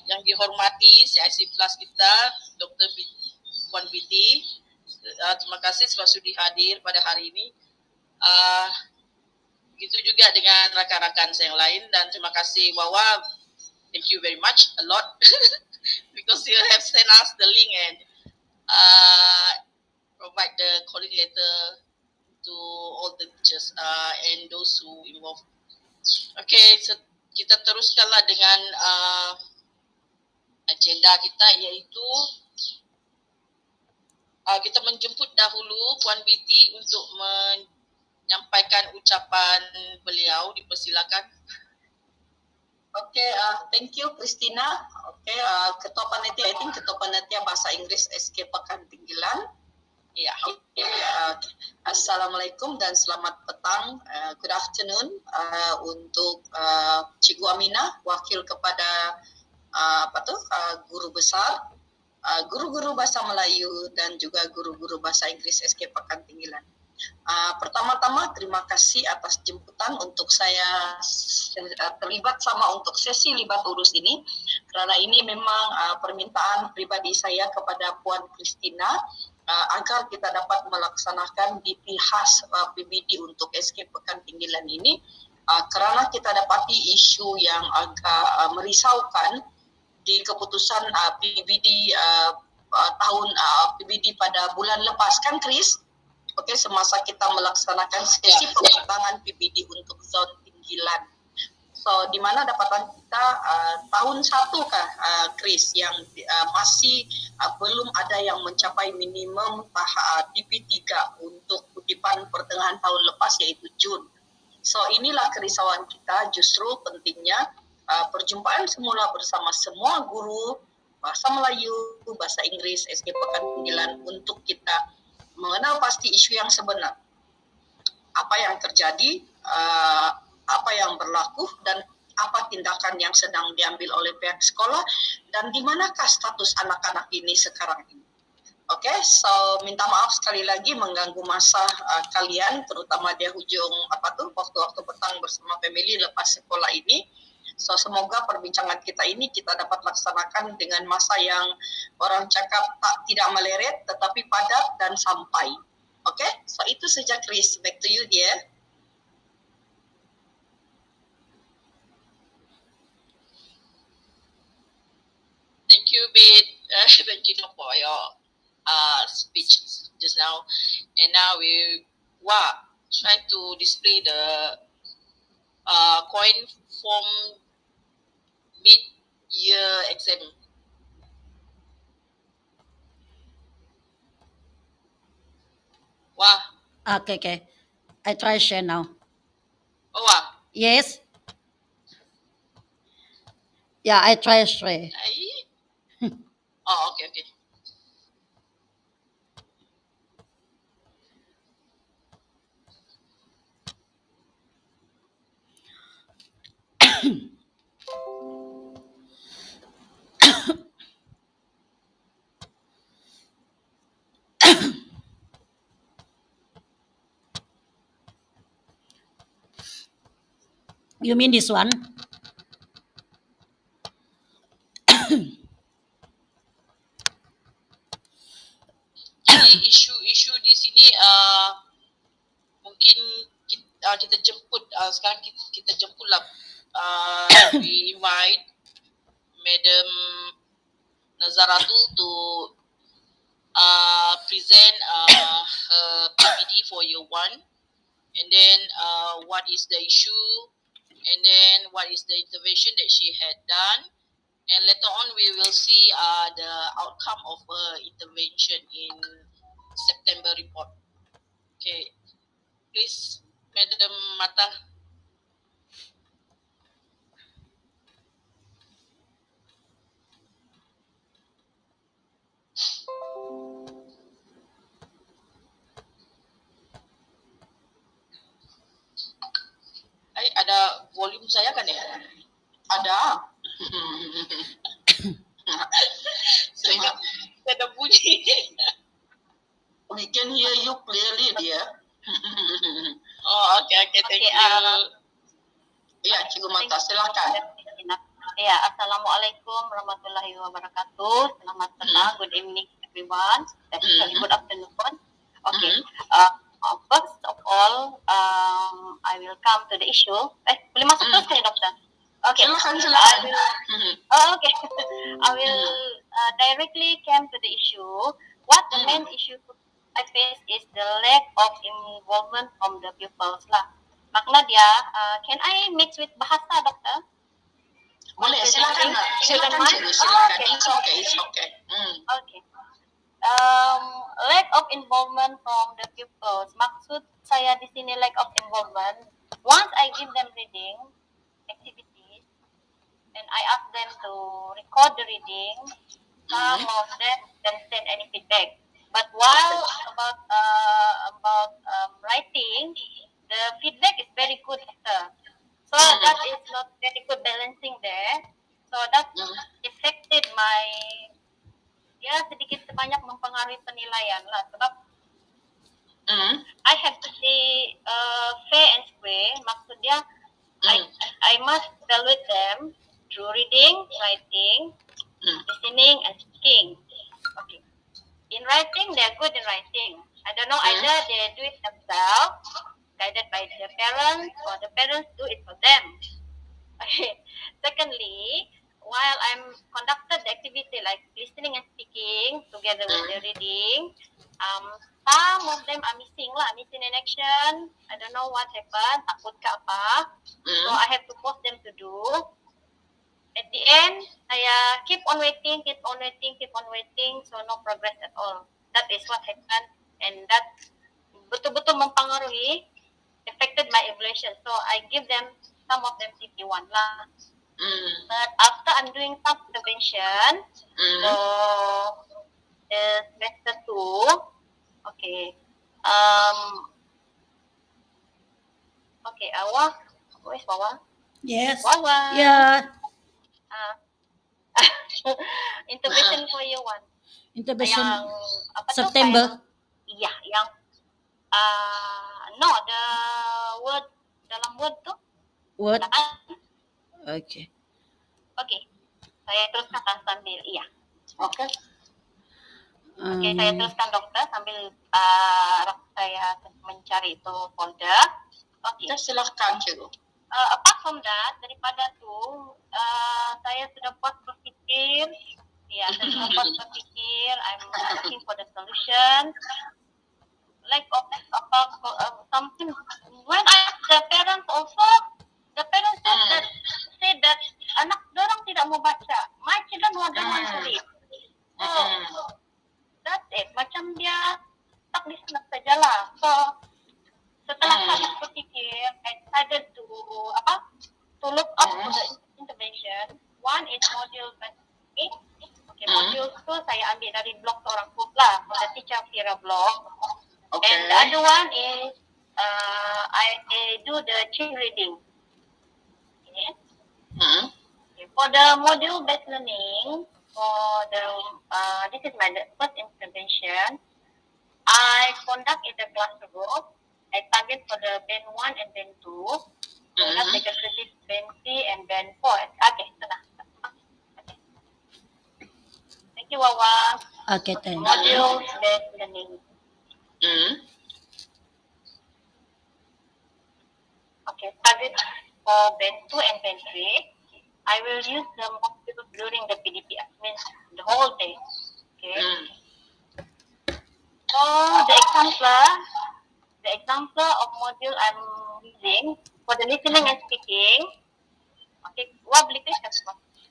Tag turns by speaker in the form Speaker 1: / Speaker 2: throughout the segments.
Speaker 1: yang dihormati CIC Plus kita, Dr. Puan Biti, terima kasih sebab sudi hadir pada hari ini. Begitu juga dengan rakan-rakan saya yang lain, dan terima kasih Wawa, thank you very much a lot because you have sent us the link and provide the calling letter to all the teachers and those who involved. Okay, so kita teruskanlah dengan agenda kita, iaitu kita menjemput dahulu Puan Biti untuk menyampaikan ucapan beliau. Dipersilakan.
Speaker 2: Okay, thank you Christina. Okay, Ketua Panitia, I think Ketua Panitia Bahasa Inggris SK Pekan Tinggilan.
Speaker 1: Ya.
Speaker 2: Assalamualaikum dan selamat petang. Good afternoon untuk Cikgu Aminah, wakil kepada guru besar, guru-guru bahasa Melayu dan juga guru-guru bahasa Inggris SK Pekan Tinggilan. Pertama-tama terima kasih atas jemputan untuk saya terlibat sama untuk sesi libat urus ini, kerana ini memang permintaan pribadi saya kepada Puan Christina agar kita dapat melaksanakan DP khas PBD untuk SK Pekan Tinggilan ini, kerana kita dapati isu yang agak merisaukan di keputusan PBD tahun PBD pada bulan lepas, kan Chris? Okey, semasa kita melaksanakan sesi pengembangan PBD untuk zon Tinggilan. So, di mana dapatan kita tahun 1 kah, Chris, yang masih belum ada yang mencapai minimum TP3 untuk kutipan pertengahan tahun lepas, iaitu Jun. So, inilah kerisauan kita, justru pentingnya perjumpaan semula bersama semua guru bahasa Melayu, bahasa Inggris, SK Pekan Tinggilan untuk kita mengenal pasti isu yang sebenar. Apa yang terjadi, apa yang berlaku, dan apa tindakan yang sedang diambil oleh pihak sekolah, dan di manakah status anak-anak ini sekarang ini. Oke, so minta maaf sekali lagi mengganggu masa kalian, terutama di hujung waktu-waktu petang bersama family lepas sekolah ini. So, semoga perbincangan kita ini kita dapat laksanakan dengan masa yang orang cakap tidak meleret tetapi padat dan sampai. Okay, so itu saja Chris. Back to you dear.
Speaker 1: Thank you, Bit. Thank you for your speech just now. And now we try to display the coin form mid-year exam.
Speaker 3: Okay. I try share now.
Speaker 1: Oh,
Speaker 3: Yes. Yeah, I try share.
Speaker 1: Oh, okay.
Speaker 3: You mean this one?
Speaker 1: Jadi isu di sini mungkin kita jemput sekarang kita jemputlah we invite Madam Nazaratul to present her PPD for year 1, and then what is the issue, and then what is the intervention that she had done, and later on we will see the outcome of her intervention in September report. Okay, please, Madam Mata. Ada volume saya kan ya?
Speaker 2: Ada.
Speaker 1: Saya ada bunyi.
Speaker 2: We can hear you clearly, dear.
Speaker 1: Oh, okay. Thank you.
Speaker 2: Ya, Cikgu Mata, silakan.
Speaker 4: Ya, Assalamualaikum warahmatullahi wabarakatuh. Selamat petang, good evening everyone. Sorry, good afternoon. Okay. First of all, I will come to the issue. Boleh masuk terus kan, dokter? Okay.
Speaker 2: Silakan.
Speaker 4: I will. Okay. I will directly come to the issue. What the main issue I face is the lack of involvement from the pupils lah. Makna dia, can I mix with bahasa, dokter?
Speaker 2: Boleh, silakan. Silakan,
Speaker 4: Mind?
Speaker 2: Cikgu. Silakan.
Speaker 4: Okay.
Speaker 2: It's okay.
Speaker 4: Okay. Lack of involvement from the pupils. Maksud saya di sini lack of involvement. Once I give them reading activities, and I ask them to record the reading, some of them don't send any feedback. But while about writing, the feedback is very good. So that is not very good balancing there. So that affected my, ya sedikit sebanyak mempengaruhi penilaian lah. Sebab I have to be fair and square. Maksudnya I must evaluate them through reading, writing, listening, and speaking. Okay. In writing, they are good in writing. I don't know, either they do it themselves, guided by their parents, or the parents do it for them. Okay. Secondly, while I'm conducted the activity like listening and speaking together with the reading, some of them are missing in action. I don't know what happened, takut ke apa. So I have to force them to do. At the end, saya keep on waiting, so no progress at all. That is what happened, and that betul-betul mempengaruhi, affected my evaluation. So I give them, some of them CP1 lah. But after I'm doing some intervention, so semester 2, okay. Okay, Awa, where's Wawa?
Speaker 3: Yes.
Speaker 4: Wawa.
Speaker 3: Yeah.
Speaker 4: Intervention for year 1.
Speaker 3: Intervention
Speaker 4: Yang apa tu,
Speaker 3: September.
Speaker 4: Iya, yang no, the word dalam word tu.
Speaker 3: What? Okay.
Speaker 4: Okay. Saya teruskan sambil
Speaker 2: Okay.
Speaker 4: Okay, saya teruskan dokter sambil saya mencari itu folder. Okay.
Speaker 2: Silakan, Cikgu.
Speaker 4: Apart from that, daripada tu, saya sudah buat berfikir. Ya, saya sudah buat berfikir. I'm looking for the solution. Like something. When I ask the parents also, the parents said that anak dorang tidak mau baca. My children don't want to read. So that's it. Macam dia tak di sana sajalah. So setelah saya berfikir, I decided to look up for the intervention. One is module 8. Okay, module 2 saya ambil dari blog seorang group lah, from the teacher Fira blog.
Speaker 2: Okay.
Speaker 4: And the other one is I do the chain reading. Okay. Okay. For the module based learning, for the this is my first intervention. I conduct in the classroom. I target for the band 1 and band 2. So that's like a credit band 3 and band 4. Okay, senang. Okay. Thank you, Wawa.
Speaker 3: Okay, thank you.
Speaker 4: Module based learning. Okay, target for band 2 and band 3. I will use the module during the PDP, means the whole day. Okay. So the example of module I'm using for the listening and speaking. Okay, what application?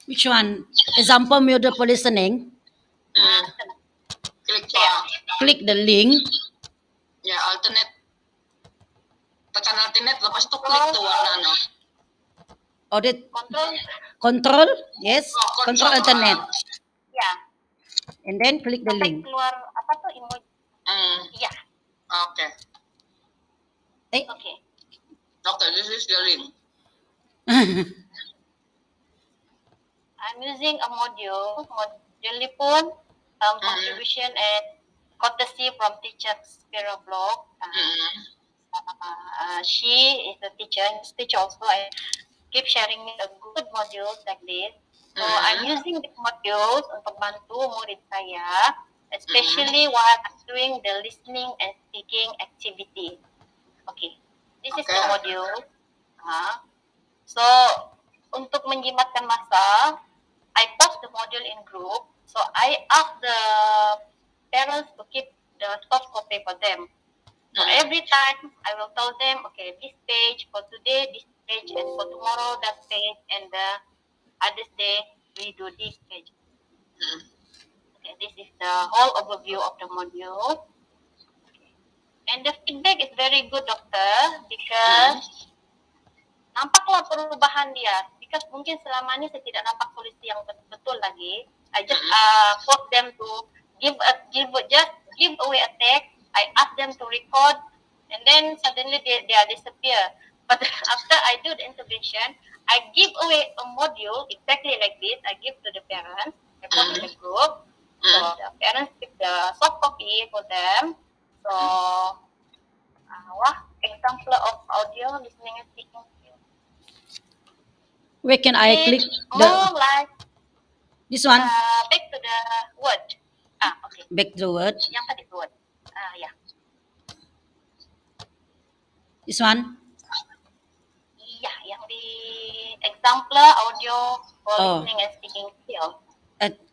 Speaker 3: Which one? Example module for listening. Click the link.
Speaker 2: Ya, alternate. Tekan alternate, lepas tu klik tu warna
Speaker 3: Audit
Speaker 4: Control.
Speaker 3: control. Yes. Control alternate.
Speaker 4: Ya.
Speaker 3: And then click the
Speaker 4: Sampai
Speaker 3: link.
Speaker 4: keluar apa tuh emoji? Ya.
Speaker 2: Okay.
Speaker 4: Okay.
Speaker 2: Okay, this is the link.
Speaker 4: I'm using a module pun contribution and courtesy from teacher Spira blog. She is a teacher also. keep sharing me a good modules like this. So I'm using these modules untuk bantu murid saya, especially while I'm doing the listening and speaking activity. Okay, this is the
Speaker 2: Okay.
Speaker 4: module. So untuk menjimatkan masa, I post the module in group. So I ask the parents to keep the soft copy for them. So every time I will tell them, okay, this page for today, this page, and for tomorrow that page, and the other day we do this page. Okay, this is the whole overview of the module. And the feedback is very good, doctor, because nampaklah perubahan dia. Because mungkin selama ini saya tidak nampak solusi yang betul lagi. I just force them to give away a text. I ask them to record, and then suddenly they disappear. But after I do the intervention, I give away a module exactly like this. I give to the parents. I put in the group. So the parents keep the soft copy for them. So, example of audio listening and speaking skills.
Speaker 3: Where can I click
Speaker 4: It's
Speaker 3: the
Speaker 4: more like
Speaker 3: this one?
Speaker 4: back to the word. Okay.
Speaker 3: Back to the word.
Speaker 4: Yang tadi word. Ya.
Speaker 3: This one.
Speaker 4: Iya, yang di example audio for
Speaker 3: Oh.
Speaker 4: listening and speaking skills.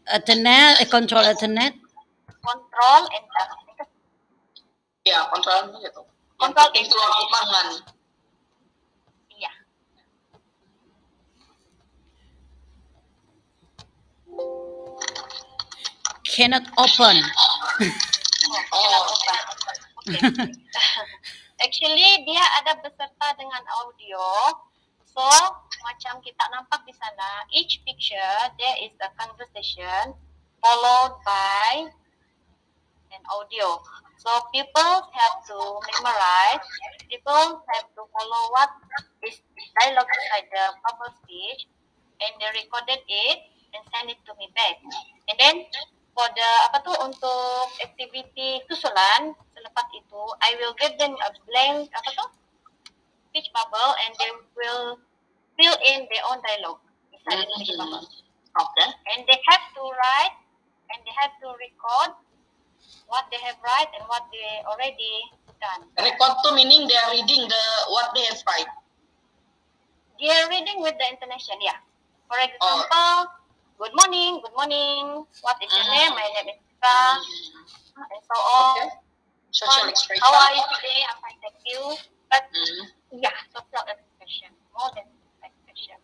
Speaker 3: Ethernet, control Ethernet.
Speaker 4: Control and
Speaker 2: Ya, kontrolnya gitu.
Speaker 4: Control
Speaker 2: Yang keluar tangan.
Speaker 4: iya.
Speaker 3: Cannot open.
Speaker 4: Okay. Actually dia ada beserta dengan audio. So macam kita nampak di sana, each picture there is a conversation followed by an audio. So people have to memorize. People have to follow what is dialogue inside the bubble speech, and they recorded it and send it to me back. And then for the untuk activity susulan selepas itu, I will give them a blank speech bubble, and they will fill in their own dialogue inside the speech bubble.
Speaker 2: Okay.
Speaker 4: And they have to write and they have to record what they have write and what they already done.
Speaker 2: Record to meaning they are reading what they have write.
Speaker 4: They are reading with the intonation, yeah. For example, good morning. What is your name? My name is Ika, and so on.
Speaker 2: Okay. Social expression.
Speaker 4: How are you today? I'm fine, thank you. But yeah, social expression, more than expression.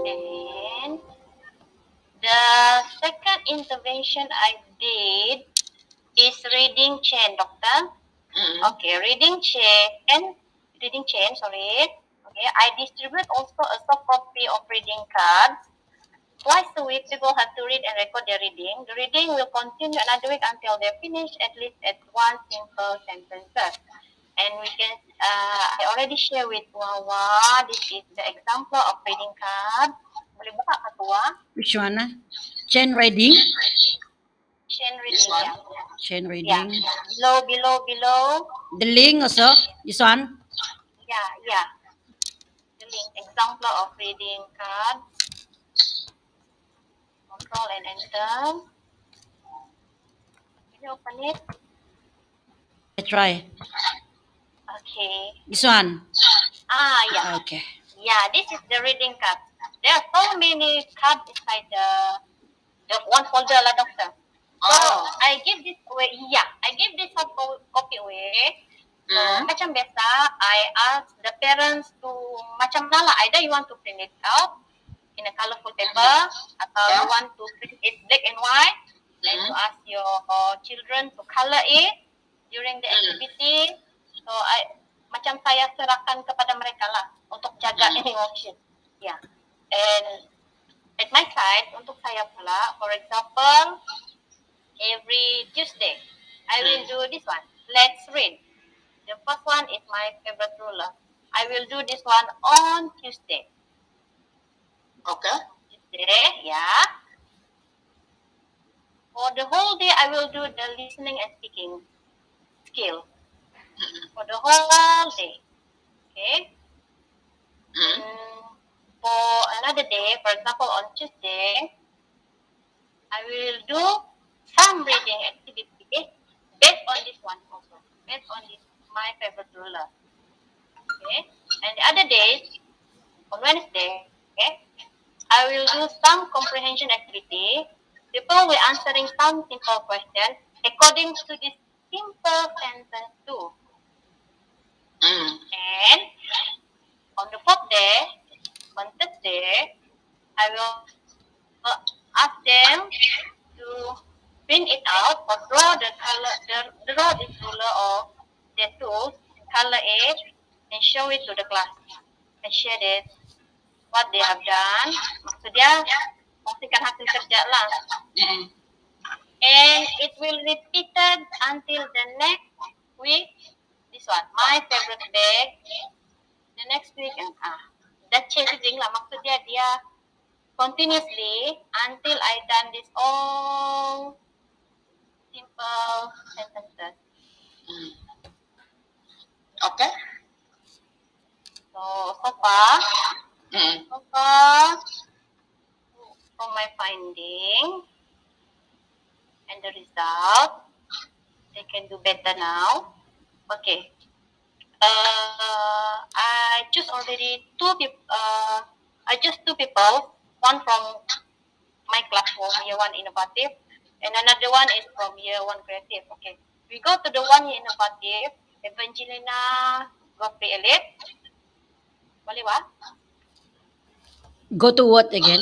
Speaker 4: And the second intervention I did is reading chain, doctor. Okay, reading chain, sorry. Okay, I distribute also a soft copy of reading cards. Twice a week, people have to read and record their reading. The reading will continue another week until they're finished at least at one simple sentence. And we can, I already share with Wawa, this is the example of reading card. Boleh buka ketua?
Speaker 3: Which one? Chain reading.
Speaker 4: Chain reading, yeah.
Speaker 3: Chain
Speaker 4: Yeah,
Speaker 3: reading.
Speaker 4: below.
Speaker 3: The link also. This one.
Speaker 4: Yeah. The link, example of reading card. Control and enter. Can you open it?
Speaker 3: I try.
Speaker 4: Okay.
Speaker 3: This one.
Speaker 4: Yeah.
Speaker 3: Okay.
Speaker 4: Yeah, this is the reading card. There are so many cards inside the one folder lah, doctor. So I give this away. Yeah, I give this soft copy away. So macam biasa, I ask the parents to macam mana lah. Either you want to print it out in a colorful paper, atau you want to print it black and white, and to ask your children to color it during the activity. So macam saya serahkan kepada mereka lah untuk jaga emotion. Yeah. And at my side, untuk saya pula, for example, every Tuesday, I will do this one. Let's read. The first one is my favorite ruler. I will do this one on Tuesday.
Speaker 2: Okay.
Speaker 4: Tuesday, yeah. For the whole day, I will do the listening and speaking skill. for the whole day. Okay.
Speaker 2: Mm.
Speaker 4: For another day, for example, on Tuesday, I will do some reading activity based on this one also, based on this my favorite ruler. Okay. And the other days, on Wednesday, okay, I will do some comprehension activity. People will answering some simple question according to this simple sentence too.
Speaker 2: Mm.
Speaker 4: And on the fourth day, on Thursday, I will ask them to print it out or draw the color, draw this ruler of the tools, color it, and show it to the class and share it what they have done. Maksudnya pastikan hasil kerja lah.
Speaker 2: Mm.
Speaker 4: And it will repeated until the next week. This one, my favorite bag. The next week and that changing lah. Maksudnya dia continuously until I done this all simple sentences.
Speaker 2: Mm. Okay.
Speaker 4: So far,
Speaker 2: Mm.
Speaker 4: from my finding and the result, they can do better now. Okay. I choose already two people. I choose two people. One from my class from year one innovative, and another one is from year one creative. Okay, we go to the one year innovative. Evangelina Godfrey Elite. Boleh ba?
Speaker 3: Go to what again?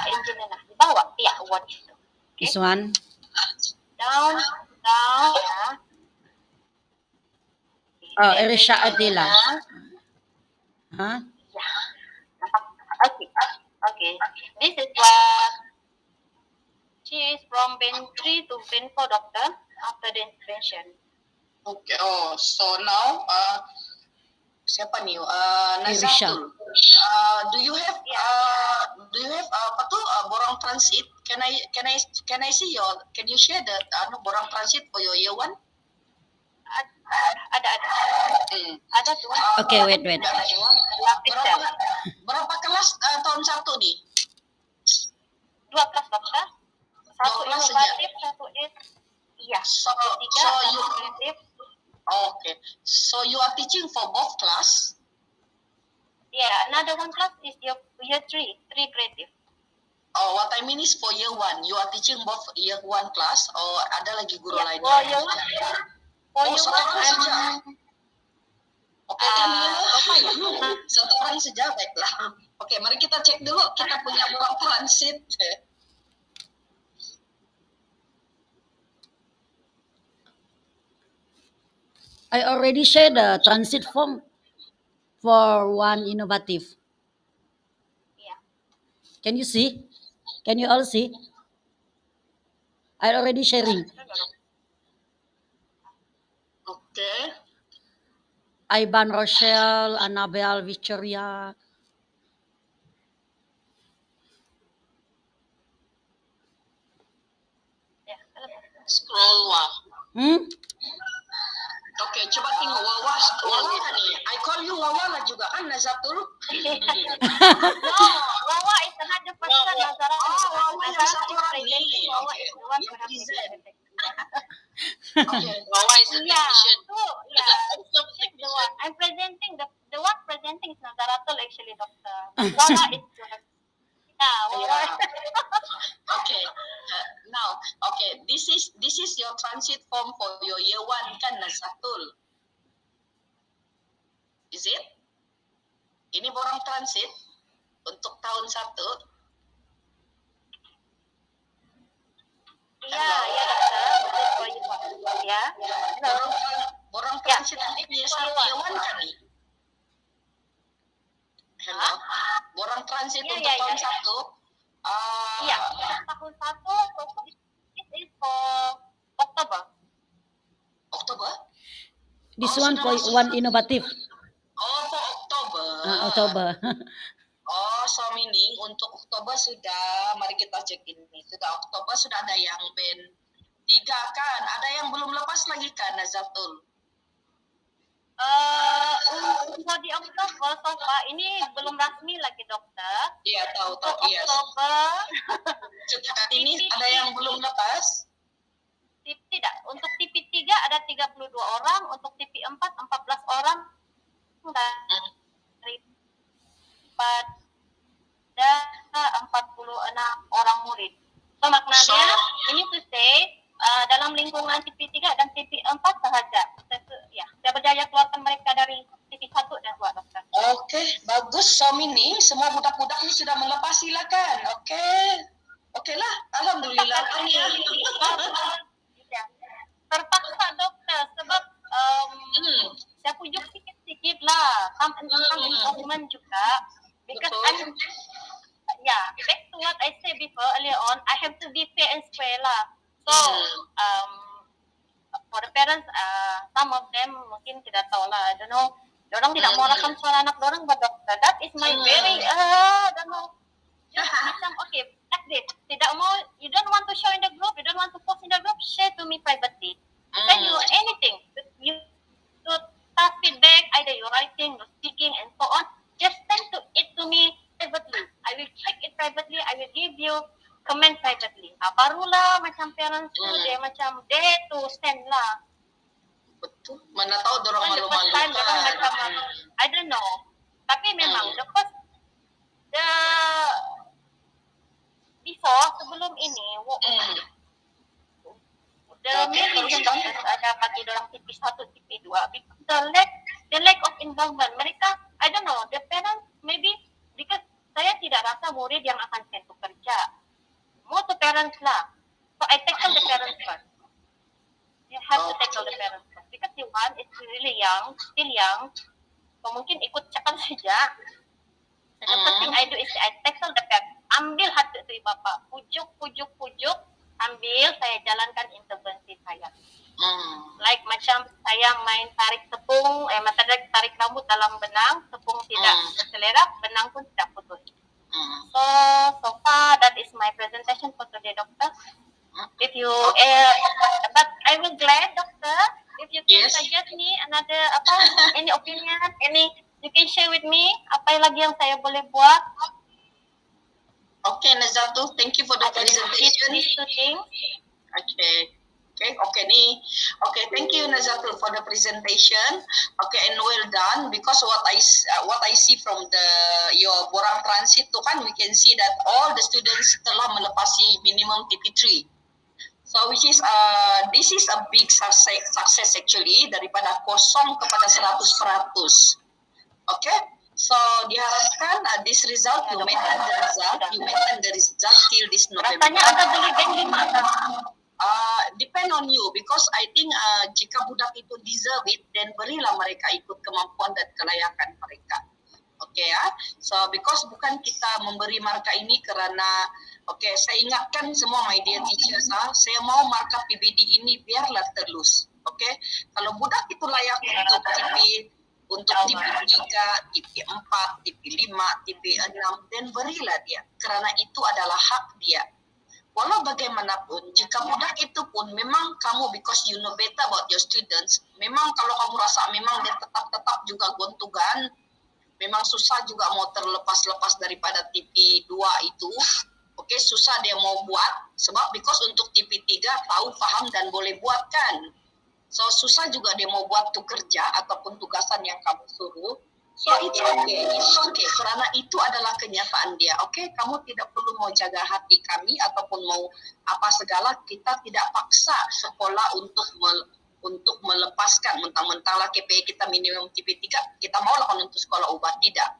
Speaker 4: Angelina di bawah. Yeah, what itu? Okay.
Speaker 3: This one.
Speaker 4: Down. Yeah.
Speaker 3: Oh, Erisha Adila.
Speaker 4: Evangelina.
Speaker 3: Huh?
Speaker 4: Yeah. Okay. This is what she is from Ben 3 to Ben 4 doctor after the intervention.
Speaker 2: Okay. Oh, so now siapa nih?
Speaker 3: Irisha.
Speaker 2: Nazatul. Do you have apa tuh borang transit? Can I see your? Can you share the borang transit for your year one?
Speaker 4: Ada. Ada tuh.
Speaker 3: Okay, wait.
Speaker 2: Berapa kelas tahun 1 nih?
Speaker 4: 2 kelas dokter. Satu
Speaker 2: Dua kelas
Speaker 4: inovatif, satu is iya.
Speaker 2: So
Speaker 4: Tiga
Speaker 2: you
Speaker 4: satu kreatif.
Speaker 2: okay. So you are teaching for both class?
Speaker 4: Yeah, another one class is year 3 kreatif.
Speaker 2: Oh, what I mean is for year 1, you are teaching both year 1 class or ada lagi guru lain?
Speaker 4: For year 1,
Speaker 2: satu orang saja. Oke, kan
Speaker 4: ya.
Speaker 2: satu orang saja, baiklah. Oke, mari kita cek dulu kita punya borang transit.
Speaker 3: I already shared the transit form for one innovative.
Speaker 4: Yeah.
Speaker 3: Can you see? Can you all see? I already sharing.
Speaker 2: Oke.
Speaker 3: Ivan Rochelle, Annabelle Victoria.
Speaker 4: Ya,
Speaker 1: Scroll wah.
Speaker 2: Oke, coba tengok Wawa nih. I call you Wawa lah juga kan Nazatul?
Speaker 4: No, Wawa is another person. Nazara.
Speaker 2: Wawa yang satu orang
Speaker 4: presenting.
Speaker 2: nih.
Speaker 4: Wawa
Speaker 2: Oke,
Speaker 4: is the one
Speaker 2: you
Speaker 4: who have
Speaker 2: present.
Speaker 4: presented.
Speaker 2: Oke.
Speaker 1: Wawa is the
Speaker 4: Yeah,
Speaker 1: technician.
Speaker 4: the one I'm presenting. The one presenting is Nazaratul actually, doctor. Wawa is Wawa.
Speaker 2: Okay. Now, okay, this is your transit form for your year 1 kan Nazatul? Is it? Ini borang transit untuk tahun 1.
Speaker 4: Iya, dokter. This for you, Pak. Ya.
Speaker 2: Borang transit ini year 1 kan nih? Hello. Borang transit untuk tahun 1.
Speaker 4: Iya, tahun 1 it is for Oktober.
Speaker 3: This one for one innovative.
Speaker 2: Oh, for Oktober.
Speaker 3: Oktober.
Speaker 2: Oh, so meaning untuk Oktober sudah, mari kita cek ini. Sudah Oktober sudah ada yang band 3 kan? Ada yang belum lepas lagi kan, Nazatul?
Speaker 4: Untuk di Oktober so far ini belum resmi lagi dokter.
Speaker 2: Iya, tahu.
Speaker 4: Untuk
Speaker 2: Iya.
Speaker 4: Oktober
Speaker 2: Ini ada yang belum lepas?
Speaker 4: tidak. Untuk TP3 ada 32 orang, untuk TP4 14 orang daripada 46 orang murid. So maknanya ini to say dalam lingkungan TP3 dan TP4 sahaja. Saya berjaya keluarkan mereka dari TP1 dan 2 dokter.
Speaker 2: Oke, bagus. So ini semua budak-budak ini sudah melepas, silakan. Oke lah, alhamdulillah.
Speaker 4: Terpaksa dokter sebab saya pujuk sikit-sikit lah, some improvement juga, because I'm back to what I said before earlier on, I have to be fair and square lah. So for the parents, some of them mungkin tidak tahu lah, I don't know, dorang tidak mau rekam suara anak dorang buat dokter. That is my very I don't know. Macam okay, like this. Tidak mau, you don't want to show in the group, you don't want to post in the group, share to me privately. Send you anything. You pass feedback, either you writing, you speaking, and so on. Just send it to me privately. I will check it privately. I will give you comment privately. Barulah macam parents tu dia macam dare to send lah.
Speaker 2: Betul. Mana tahu dorang malu-malu
Speaker 4: kan. I don't know. Tapi memang before sebelum ini the main reason doctors ada bagi dorang TP1, TP2 because the lack of involvement. Mereka, I don't know, the parents maybe because saya tidak rasa murid yang akan send to kerja. More to parents lah. So I tackle the parents first. You have to tackle the parents first because the one is really young, still young. So mungkin ikut cakap saja. The first thing I do is I tackle the parents. Ambil hati tu bapak, pujuk, ambil, saya jalankan intervensi saya. Like macam saya main tarik tepung, tarik rambut dalam benang, tepung tidak berselerak, benang pun tidak putus. So far that is my presentation for today, doctor. If you, but I will glad, doctor, if you can suggest me another any opinion, any you can share with me apa lagi yang saya boleh buat.
Speaker 2: Okay, Nazatul, thank you for the presentation. Thank you, Nazatul, for the presentation. Okay, and well done. Because what I see from your Borang Transit tu kan, we can see that all the students telah melepasi minimum TP3. So which is this is a big success actually, daripada kosong kepada 100%. Okay. So diharapkan this result, you maintain the result till this November.
Speaker 4: Rasanya ada beli bank 5
Speaker 2: depend on you, because I think jika budak itu deserve it, then berilah mereka ikut kemampuan dan kelayakan mereka. Okay ya. So because bukan kita memberi marka ini kerana saya ingatkan semua my dear teachers, saya mau marka PBD ini biarlah terlus. Okay. Kalau budak itu layak untuk TP3, TP4, TP5, TP6, dan berilah dia. Kerana itu adalah hak dia. Walau bagaimanapun, jika budak itu pun memang kamu, because you know better about your students, memang kalau kamu rasa memang dia tetap juga gontugan, memang susah juga mau terlepas-lepas daripada TP2 itu, susah dia mau buat, sebab because untuk TP3 tahu, faham, dan boleh buat kan. So susah juga dia mau buat tuh kerja ataupun tugasan yang kamu suruh. So it's okay. Kerana itu adalah kenyataan dia. Kamu tidak perlu mau jaga hati kami ataupun mau apa segala. Kita tidak paksa sekolah untuk melepaskan mentang-mentang lah KPI kita minimum TP3. Kita mau lakukan untuk sekolah ubah, tidak.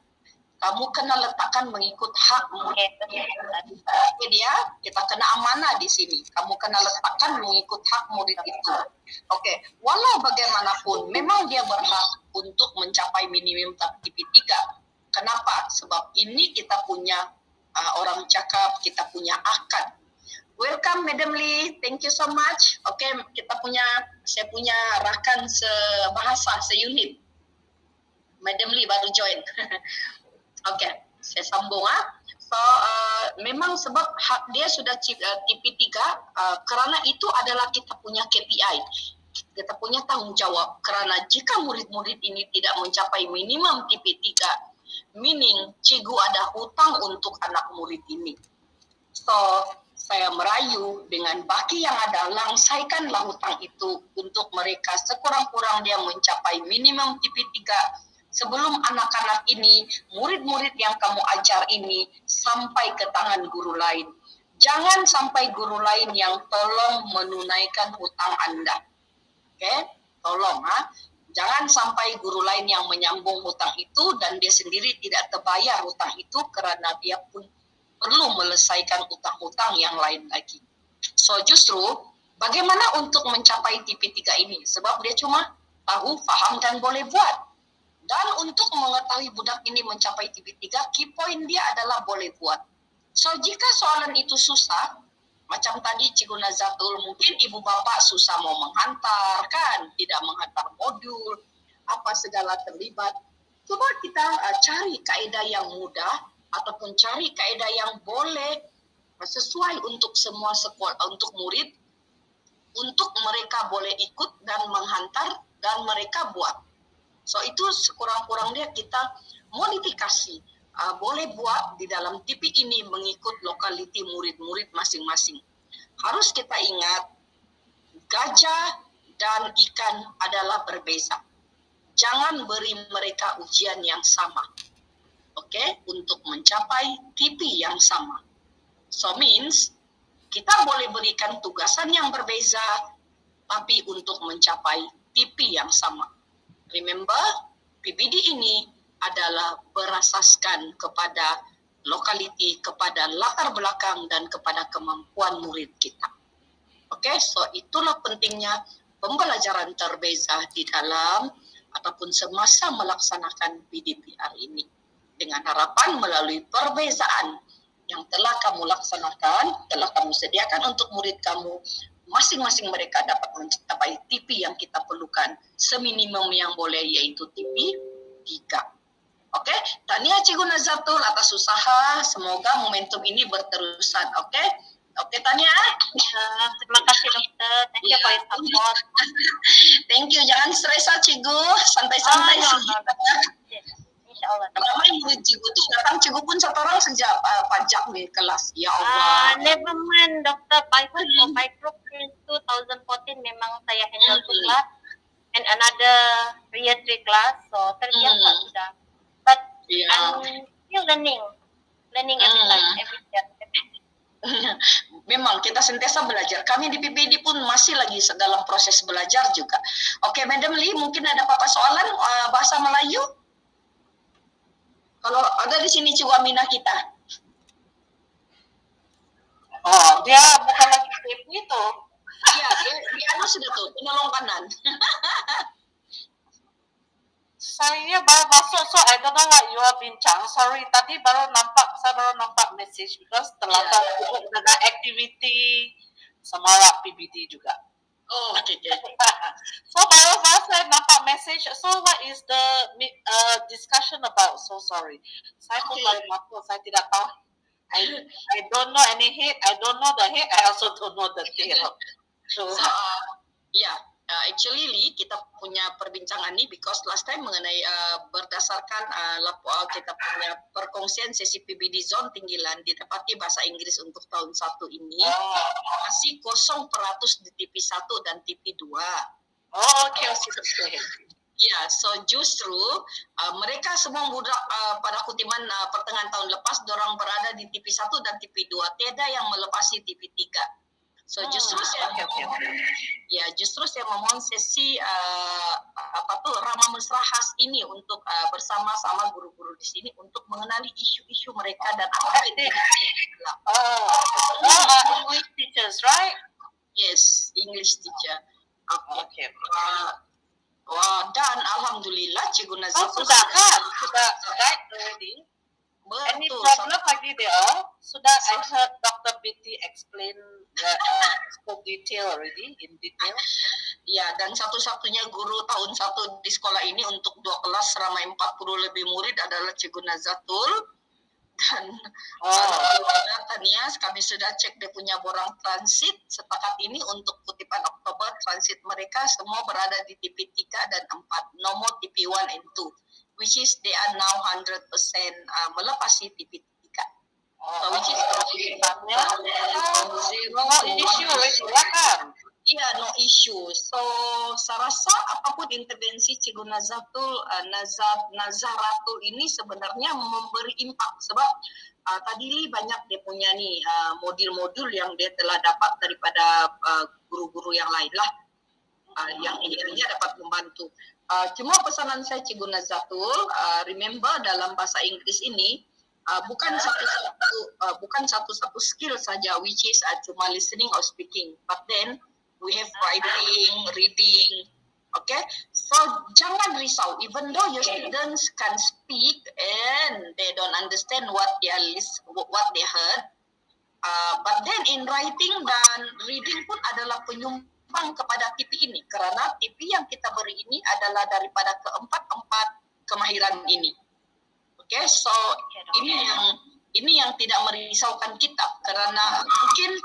Speaker 2: Kamu kena letakkan mengikut hak murid. Dia, kita kena amanah di sini. Kamu kena letakkan mengikut hak murid itu. Walau bagaimanapun, memang dia berhak untuk mencapai minimum TP3. Kenapa? Sebab ini kita punya orang cakap, kita punya akad. Welcome, Madam Lee. Thank you so much. Saya punya rakan sebahasa, seunit. Madam Lee baru join. Saya sambung. So memang sebab dia sudah TP3 kerana itu adalah kita punya KPI. Kita punya tanggung jawab kerana jika murid-murid ini tidak mencapai minimum TP3, meaning cikgu ada hutang untuk anak murid ini. So, saya merayu dengan baki yang ada, langsaikanlah hutang itu untuk mereka sekurang-kurang dia mencapai minimum TP3 sebelum anak-anak ini, murid-murid yang kamu ajar ini sampai ke tangan guru lain. Jangan sampai guru lain yang tolong menunaikan hutang Anda. Oke? Tolong, jangan sampai guru lain yang menyambung hutang itu dan dia sendiri tidak terbayar hutang itu kerana dia pun perlu melesaikan hutang-hutang yang lain lagi. So justru bagaimana untuk mencapai TP3 ini? Sebab dia cuma tahu, faham dan boleh buat. Dan untuk mengetahui budak ini mencapai TP3, key point dia adalah boleh buat. So jika soalan itu susah, macam tadi Cikgu Nazatul, mungkin ibu bapa susah mau menghantar kan, tidak menghantar modul, apa segala terlibat. Coba kita cari kaedah yang mudah ataupun cari kaedah yang boleh sesuai untuk semua sekolah, untuk murid, untuk mereka boleh ikut dan menghantar dan mereka buat. So itu sekurang-kurangnya kita modifikasi, boleh buat di dalam TP ini mengikut lokaliti murid-murid masing-masing. Harus kita ingat, gajah dan ikan adalah berbeza. Jangan beri mereka ujian yang sama, untuk mencapai TP yang sama. So means, kita boleh berikan tugasan yang berbeza, tapi untuk mencapai TP yang sama. Remember, PBD ini adalah berasaskan kepada lokaliti, kepada latar belakang dan kepada kemampuan murid kita. So itulah pentingnya pembelajaran terbeza di dalam ataupun semasa melaksanakan PDPR ini. Dengan harapan melalui perbezaan yang telah kamu laksanakan, telah kamu sediakan untuk murid kamu, masing-masing mereka dapat mencapai TP yang kita perlukan seminimum yang boleh, yaitu TP 3. Tahniah Cikgu Nazatul atas usaha, semoga momentum ini berterusan. Tahniah.
Speaker 4: Terima kasih dokter, thank you for your support.
Speaker 2: Thank you, jangan stres Cikgu, santai-santai.
Speaker 4: InsyaAllah.
Speaker 2: Ramai murid Cikgu tuh datang, Cikgu pun satu orang sejak pajak nih kelas. Ya Allah.
Speaker 4: Never mind dokter, by group 2014 memang saya handle two class and another year 3 class, so terbiasa sudah. But I'm still learning every time, every step.
Speaker 2: Memang kita sentiasa belajar. Kami di PBD pun masih lagi dalam proses belajar juga. Madam Lee, mungkin ada apa-apa soalan bahasa Melayu? Kalau ada di sini Cikgu Aminah kita.
Speaker 5: Oh, dia bukan lagi PP itu.
Speaker 2: Iya, dia sudah tuh, penolong kanan.
Speaker 5: Saya baru masuk, so I don't know what you are bincang. Sorry, tadi saya baru nampak message because terlalu sibuk dengan activity Semarang PBD juga.
Speaker 2: Oh, okay.
Speaker 5: So baru saya nampak message. So what is the discussion about? So sorry. Saya pun baru masuk, saya tidak tahu. I don't know any head. I don't know the head. I also don't know the tail. So
Speaker 2: actually Lee, kita punya perbincangan ini because last time mengenai berdasarkan kita punya perkongsian sesi PBD Zone Tinggilan didapati bahasa Inggris untuk tahun 1 ini masih 0% di TP1 dan TP2.
Speaker 5: Okay.
Speaker 2: Ya, so justru mereka semua budak pada kutiman pertengahan tahun lepas dorang berada di TP1 dan TP2, tiada yang melepasi TP3. So justru saya memohon sesi ramah mesra khas ini untuk bersama-sama guru-guru di sini untuk mengenali isu-isu mereka dan apa itu.
Speaker 5: English teachers, right?
Speaker 2: Yes, English teacher.
Speaker 5: Okay.
Speaker 2: Dan alhamdulillah Cikgu Nazatul
Speaker 5: sudah guide already. Any problem lagi there? Sudah I heard Dr. Betty explain so detail already, in detail.
Speaker 2: Ya, dan satu-satunya guru tahun 1 di sekolah ini untuk 2 kelas ramai 40 lebih murid adalah Cikgu Nazatul. Dan
Speaker 5: Oh,
Speaker 2: Tanias, kami sudah cek dia punya borang transit setakat ini untuk kutipan Oktober transit mereka semua berada di TP3 dan 4, no more TP1 and 2, which is they are now 100% melepasi TP3. So which is
Speaker 5: Tanya,
Speaker 2: zero
Speaker 5: no
Speaker 2: to
Speaker 5: issue,
Speaker 2: one.
Speaker 5: silakan.
Speaker 2: Iya, no issue. So, saya rasa apapun intervensi Cikgu Nazaratul ini sebenarnya memberi impact. Sebab tadi banyak dia punya modul-modul yang dia telah dapat daripada guru-guru yang lain lah. Yang akhirnya dapat membantu. Cuma pesanan saya Cikgu Nazaratul, remember dalam bahasa Inggris ini, bukan satu skill saja, which is cuma listening or speaking. But then, we have writing, reading, okay? So jangan risau, even though your students can speak and they don't understand what they heard, but then in writing dan reading pun adalah penyumbang kepada TP ini, kerana TP yang kita beri ini adalah daripada keempat-empat kemahiran ini. Okay, so ini yang tidak merisaukan kita, kerana mungkin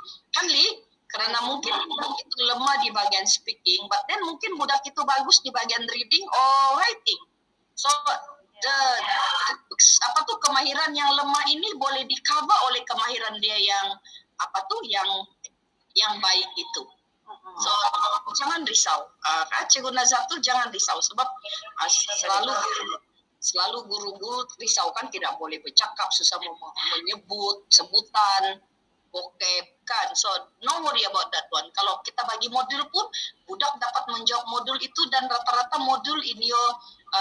Speaker 2: karena mungkin budak itu lemah di bagian speaking, but then mungkin budak itu bagus di bagian reading or writing. So kemahiran yang lemah ini boleh di-cover oleh kemahiran dia yang yang baik itu. So jangan risau. Cikgu Nazar tu jangan risau sebab selalu guru-guru risau kan tidak boleh bercakap, susah menyebut sebutan, vocab kan. So no worry about that one. Kalau kita bagi modul pun budak dapat menjawab modul itu dan rata-rata modul in your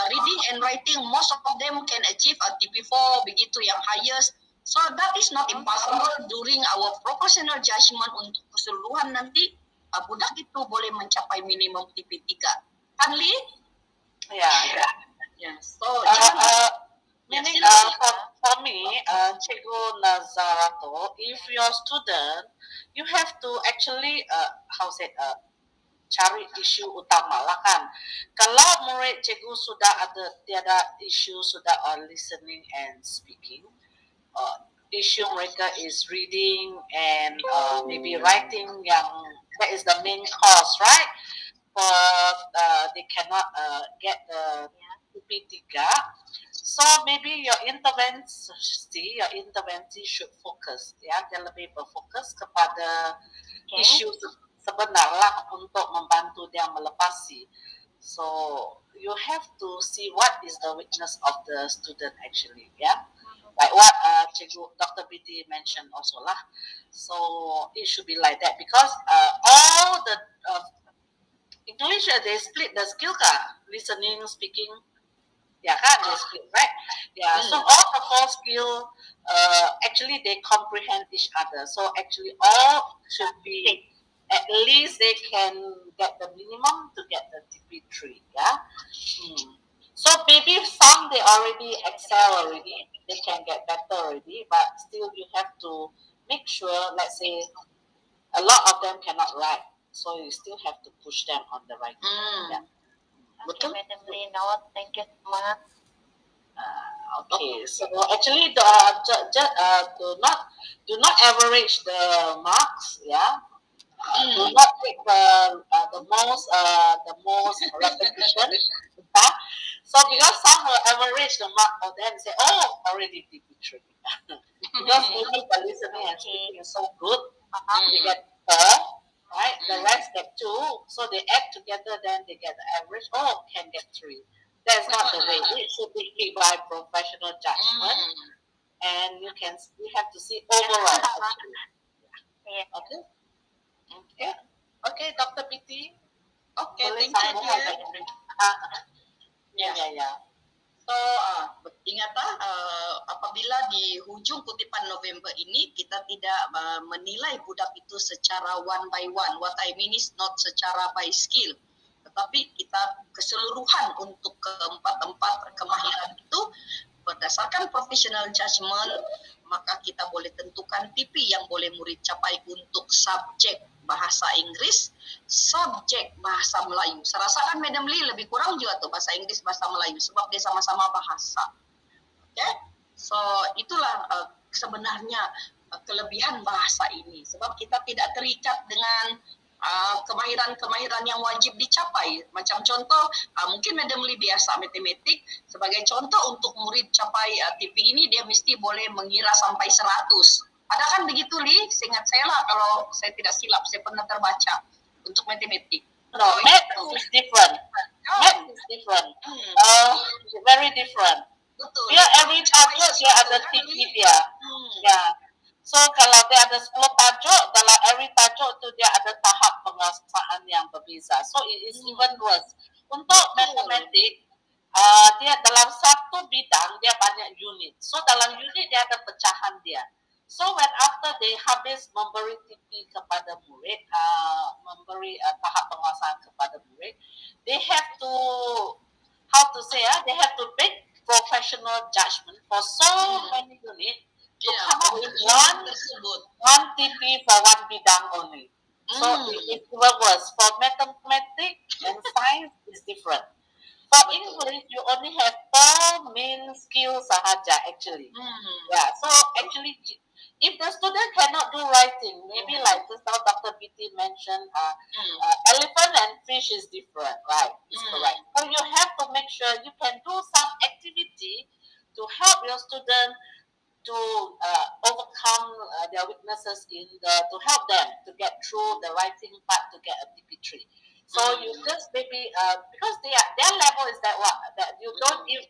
Speaker 2: reading and writing most of them can achieve a TP4 begitu yang highest. So that is not impossible during our proportional judgment untuk keseluruhan nanti budak itu boleh mencapai minimum TP3. Kan Li?
Speaker 5: Ya.
Speaker 2: So
Speaker 5: meaning for me, Cikgu Nazarato, if your student, you have to actually cari isu utama lah kan. Kalau murid cikgu sudah tiada isu sudah listening and speaking, issue mereka is reading and maybe writing yang that is the main cause, right? But they cannot get the TP3. So maybe your intervensi should focus, ya, dia lebih berfokus kepada isu sebenar lah untuk membantu dia melepasi. So you have to see what is the weakness of the student actually, yeah. Like what Cikgu Dr. BD mentioned also lah. So it should be like that because all the English they split the skill listening, speaking. Yeah, they split, right? Yeah, so all the four skill actually they comprehend each other. So actually all should be at least they can get the minimum to get the TP3. Yeah. So maybe some they already excel already, they can get better already, but still you have to make sure. Let's say a lot of them cannot write, so you still have to push them on the writing. Yeah.
Speaker 4: Okay, Madam Lino, thank you so much.
Speaker 5: Okay, so actually, do not average the marks. Yeah, do not take the most repetition. So because some will average the mark for them, say, oh, already TP3. Because maybe the listening and speaking is so good, they get 4. Right, the rest get 2, so they add together, then they get the average. Oh, can get 3. That's not the way. It should be by professional judgment, and you have to see overall. Okay, Dr. PT.
Speaker 2: Okay, thank you.
Speaker 5: Yeah.
Speaker 2: So, ingat apabila di hujung kutipan November ini kita tidak menilai budak itu secara one by one. What I mean is not secara by skill, tetapi kita keseluruhan untuk keempat-empat kemahiran itu berdasarkan professional judgment, maka kita boleh tentukan TP yang boleh murid capai untuk subjek bahasa Inggris, subjek bahasa Melayu. Saya rasakan Madam Lee lebih kurang juga tuh bahasa Inggris, bahasa Melayu sebab dia sama-sama bahasa. Okay? So itulah sebenarnya kelebihan bahasa ini, sebab kita tidak terikat dengan kemahiran-kemahiran yang wajib dicapai. Macam contoh, mungkin Madam Lee biasa matematik, sebagai contoh untuk murid capai TP ini dia mesti boleh mengira sampai 100. Ada kan begitu Lee? Seingat saya lah, kalau saya tidak silap, saya pernah terbaca untuk matematik.
Speaker 5: No, math is different. Math is different. Very different.
Speaker 2: Betul.
Speaker 5: Dia every tajuk dia ada TP dia. Ya. So kalau dia ada 10 tajuk, dalam every tajuk tu dia ada tahap penguasaan yang berbeza. So it is even worse. Untuk matematik, dia dalam satu bidang dia banyak unit. So dalam unit dia ada pecahan dia. So when after they habis memberi TP kepada murid, memberi tahap penguasaan kepada murid, they have to, how to say, they have to make professional judgment for so many units to come up with one TP for one bidang only. So it's even worse. For mathematics and science is different. For English, you only have 4 main skills sahaja actually. Yeah. So actually, if the student cannot do writing, maybe like just now Dr. BT mentioned, elephant and fish is different, right? It's correct. So you have to make sure you can do some activity to help your student to overcome their weaknesses to help them to get through the writing part to get a TP3. So you just maybe because their level is that you don't give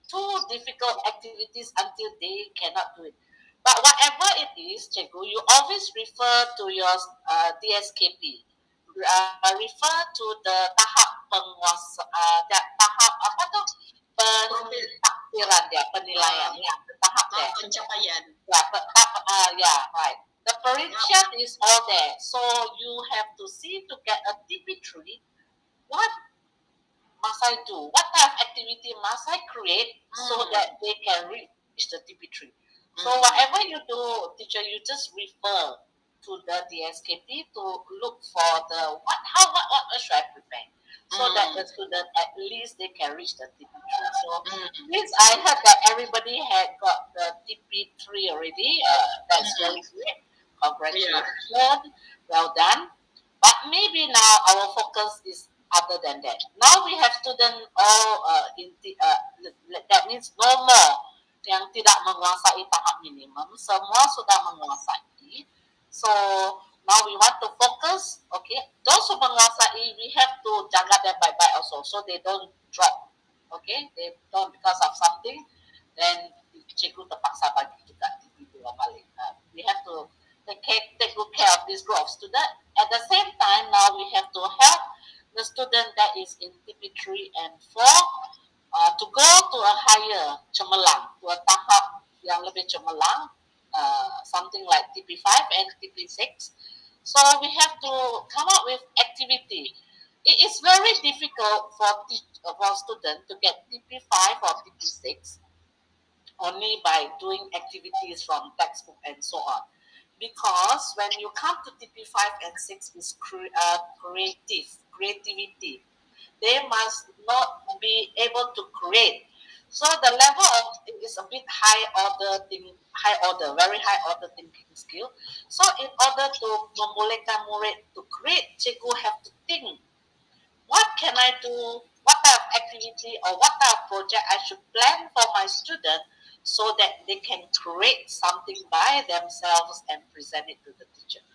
Speaker 5: too difficult activities until they cannot do it. But whatever it is, Cikgu, you always refer to your DSKP. Refer to the tahap tahap apa tuh pentakdiran dia, penilaian ya, tahap dia.
Speaker 2: Pencapaian.
Speaker 5: Right. The prediction is all there. So you have to see to get a TP3, what must I do? What type of activity must I create so that they can reach the TP3? So whatever you do, teacher, you just refer to the DSKP to look for the what should I prepare so that the student at least they can reach the TP3. So this I heard that everybody had got the TP3 already. That's very good. Congratulations. Well done. But maybe now our focus is other than that. Now we have students all that means no more yang tidak menguasai tahap minimum, semua sudah menguasai. So now we want to focus, okay, those who menguasai, we have to jaga them baik-baik also, so they don't drop, okay, they don't because of something, then cikgu terpaksa bagi juga TP 2 balik. We have to take good care of this group of students. At the same time, now we have to help the student that is in TP3 and 4 to go to a higher cemerlang, to a tahap yang lebih cemerlang, something like TP5 and TP6. So we have to come up with activity. It is very difficult for students to get TP5 or TP6 only by doing activities from textbook and so on. Because when you come to TP5 and 6 is creativity. They must not be able to create. So the level of it is a bit very high order thinking skill. So in order to membolehkan murid to create, cikgu have to think, what can I do? What type of activity or what type of project I should plan for my student so that they can create something by themselves and present it to the teacher.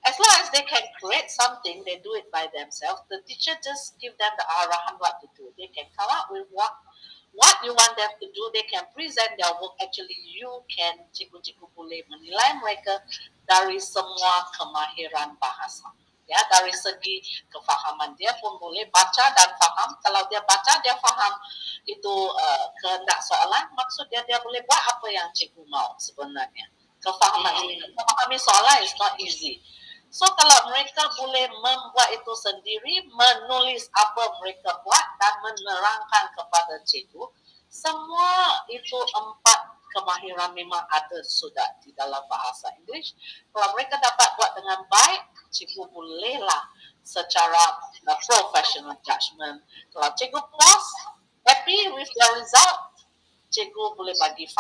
Speaker 5: As long as they can create something, they do it by themselves. The teacher just give them the arahan what to do. They can come up with what you want them to do. They can present their work. Actually, you can cikgu-cikgu boleh menilai mereka dari semua kemahiran bahasa. Ya, dari segi kefahaman dia pun boleh baca dan faham. Kalau dia baca, dia faham itu kehendak soalan. Maksud dia boleh buat apa yang cikgu mau sebenarnya. Memahami soalan is not easy. So kalau mereka boleh membuat itu sendiri, menulis apa mereka buat dan menerangkan kepada cikgu, semua itu 4 kemahiran memang ada sudah di dalam bahasa English. Kalau mereka dapat buat dengan baik, cikgu bolehlah secara professional judgment. Kalau cikgu puas, happy with the result, cikgu boleh bagi 5,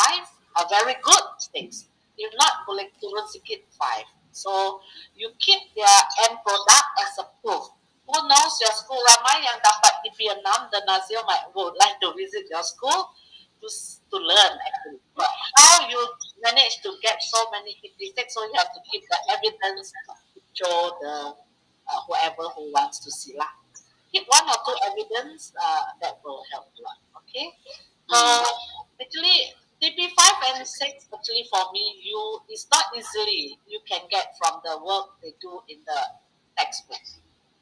Speaker 5: a very good stakes. If not, boleh turun sikit 5. So, you keep their end product as a proof. Who knows your school, ramai yang dapat DP 6, the Nazir would like to visit your school to learn actually. But how you manage to get so many DP 6, so you have to keep the evidence to show the whoever who wants to see lah. Keep 1 or 2 evidence that will help a lot. Okay. So actually, TP5 and 6 actually for me, it's not easily you can get from the work they do in the textbook.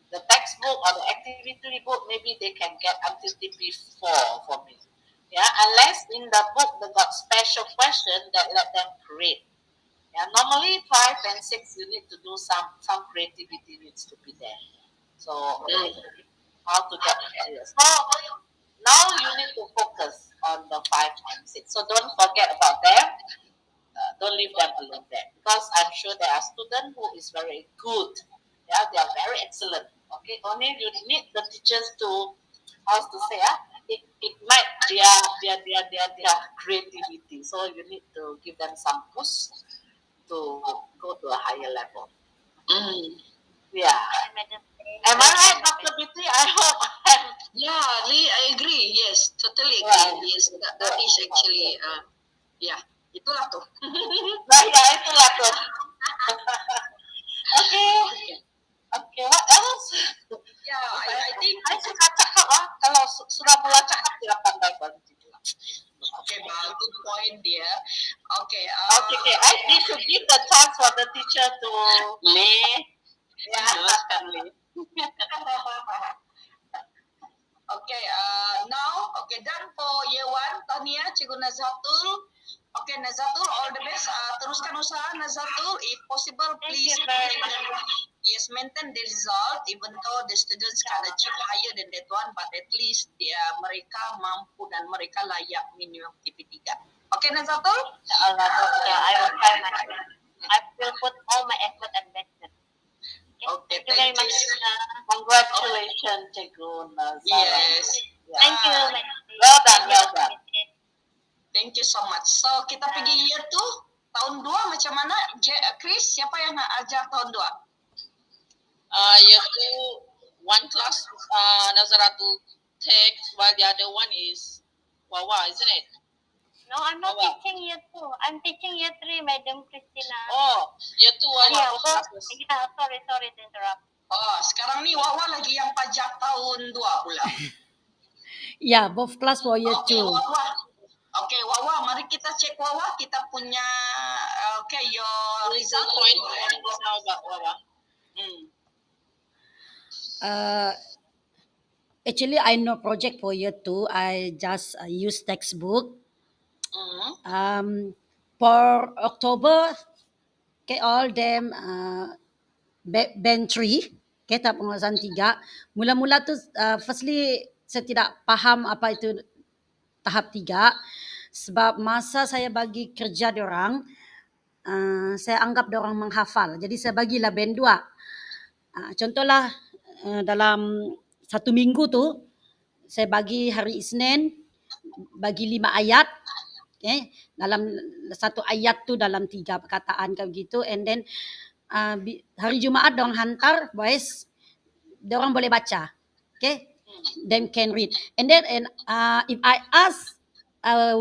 Speaker 5: The textbook or the activity book, maybe they can get until TP4 for me. Yeah, unless in the book they got special question that let them create. Yeah, normally 5 and 6 you need to do some creativity needs to be there. So how to get serious. So now you need to focus on the 5 and 6. So don't forget about them. Don't leave them alone there, because I'm sure there are students who is very good. Yeah, they are very excellent. Okay, only you need the teachers to, how to say, ignite their creativity. So you need to give them some push to go to a higher level. Yeah. Am I right, Dr. Biti? I hope I'm.
Speaker 2: Yeah, Lee, I agree. Yes, totally agree. Yes, that is actually, yeah, itulah tuh.
Speaker 5: Nah, ya itulah tuh. Okay. Okay, what else?
Speaker 2: Yeah, I think.
Speaker 5: Saya suka cakap lah. Kalau sudah mulai cakap, tidak pandai berhenti.
Speaker 2: Okay, good point dia. Okay.
Speaker 5: Okay. I need to give the chance for the teacher to
Speaker 1: Lee.
Speaker 5: Yeah.
Speaker 1: Jelaskan, Lee.
Speaker 2: Okay, now, okay, done for year 1. Tahniah, Cikgu Nazatul. Okay, Nazatul, all the best. Teruskan usaha, Nazatul. If possible, please. Yes, maintain the result, even though the students can achieve higher than that one, but at least mereka mampu dan mereka layak minimum TP3. Okay, Nazatul?
Speaker 4: Yeah, I will try my best. I will put all my effort and best.
Speaker 2: Okay,
Speaker 4: Thank you very much.
Speaker 5: Congratulations, Cikgu Nazara.
Speaker 2: Yes.
Speaker 4: Thank you.
Speaker 5: Well done.
Speaker 2: Thank you so much. So, kita pergi year 2, tahun 2 macam mana? Chris, siapa yang nak ajar tahun 2?
Speaker 1: Year 2, one class Nazara to take, while the other one is Wawa, isn't it?
Speaker 4: No, I'm not
Speaker 1: Wawa.
Speaker 4: teaching year 2. I'm teaching year 3, Madam Christina.
Speaker 1: Oh, year 2
Speaker 4: yeah,
Speaker 1: both classes.
Speaker 4: Yeah, sorry to interrupt.
Speaker 2: Oh, sekarang ni Wawa lagi yang pajak tahun 2 pula.
Speaker 3: Yeah, both class for year
Speaker 2: Okay,
Speaker 3: 2.
Speaker 2: Wawa. Okay, Wawa, mari kita cek Wawa. Kita punya, okay, your result.
Speaker 1: Point now about Wawa.
Speaker 3: Actually, I no project for year 2. I just use textbook. For October, okay, all them band 3, okay, tahap penguasaan 3. Mula-mula tu, firstly, saya tidak faham apa itu tahap 3. Sebab masa saya bagi kerja diorang, saya anggap diorang menghafal. Jadi saya bagilah band 2. Contohlah, dalam 1 minggu tu, saya bagi hari Isnin, bagi 5 ayat. Okay. Dalam 1 ayat tu dalam 3 perkataan kayak gitu. And then hari Jumaat diorang hantar voice, diorang boleh baca. Okay. Them can read. And then if I ask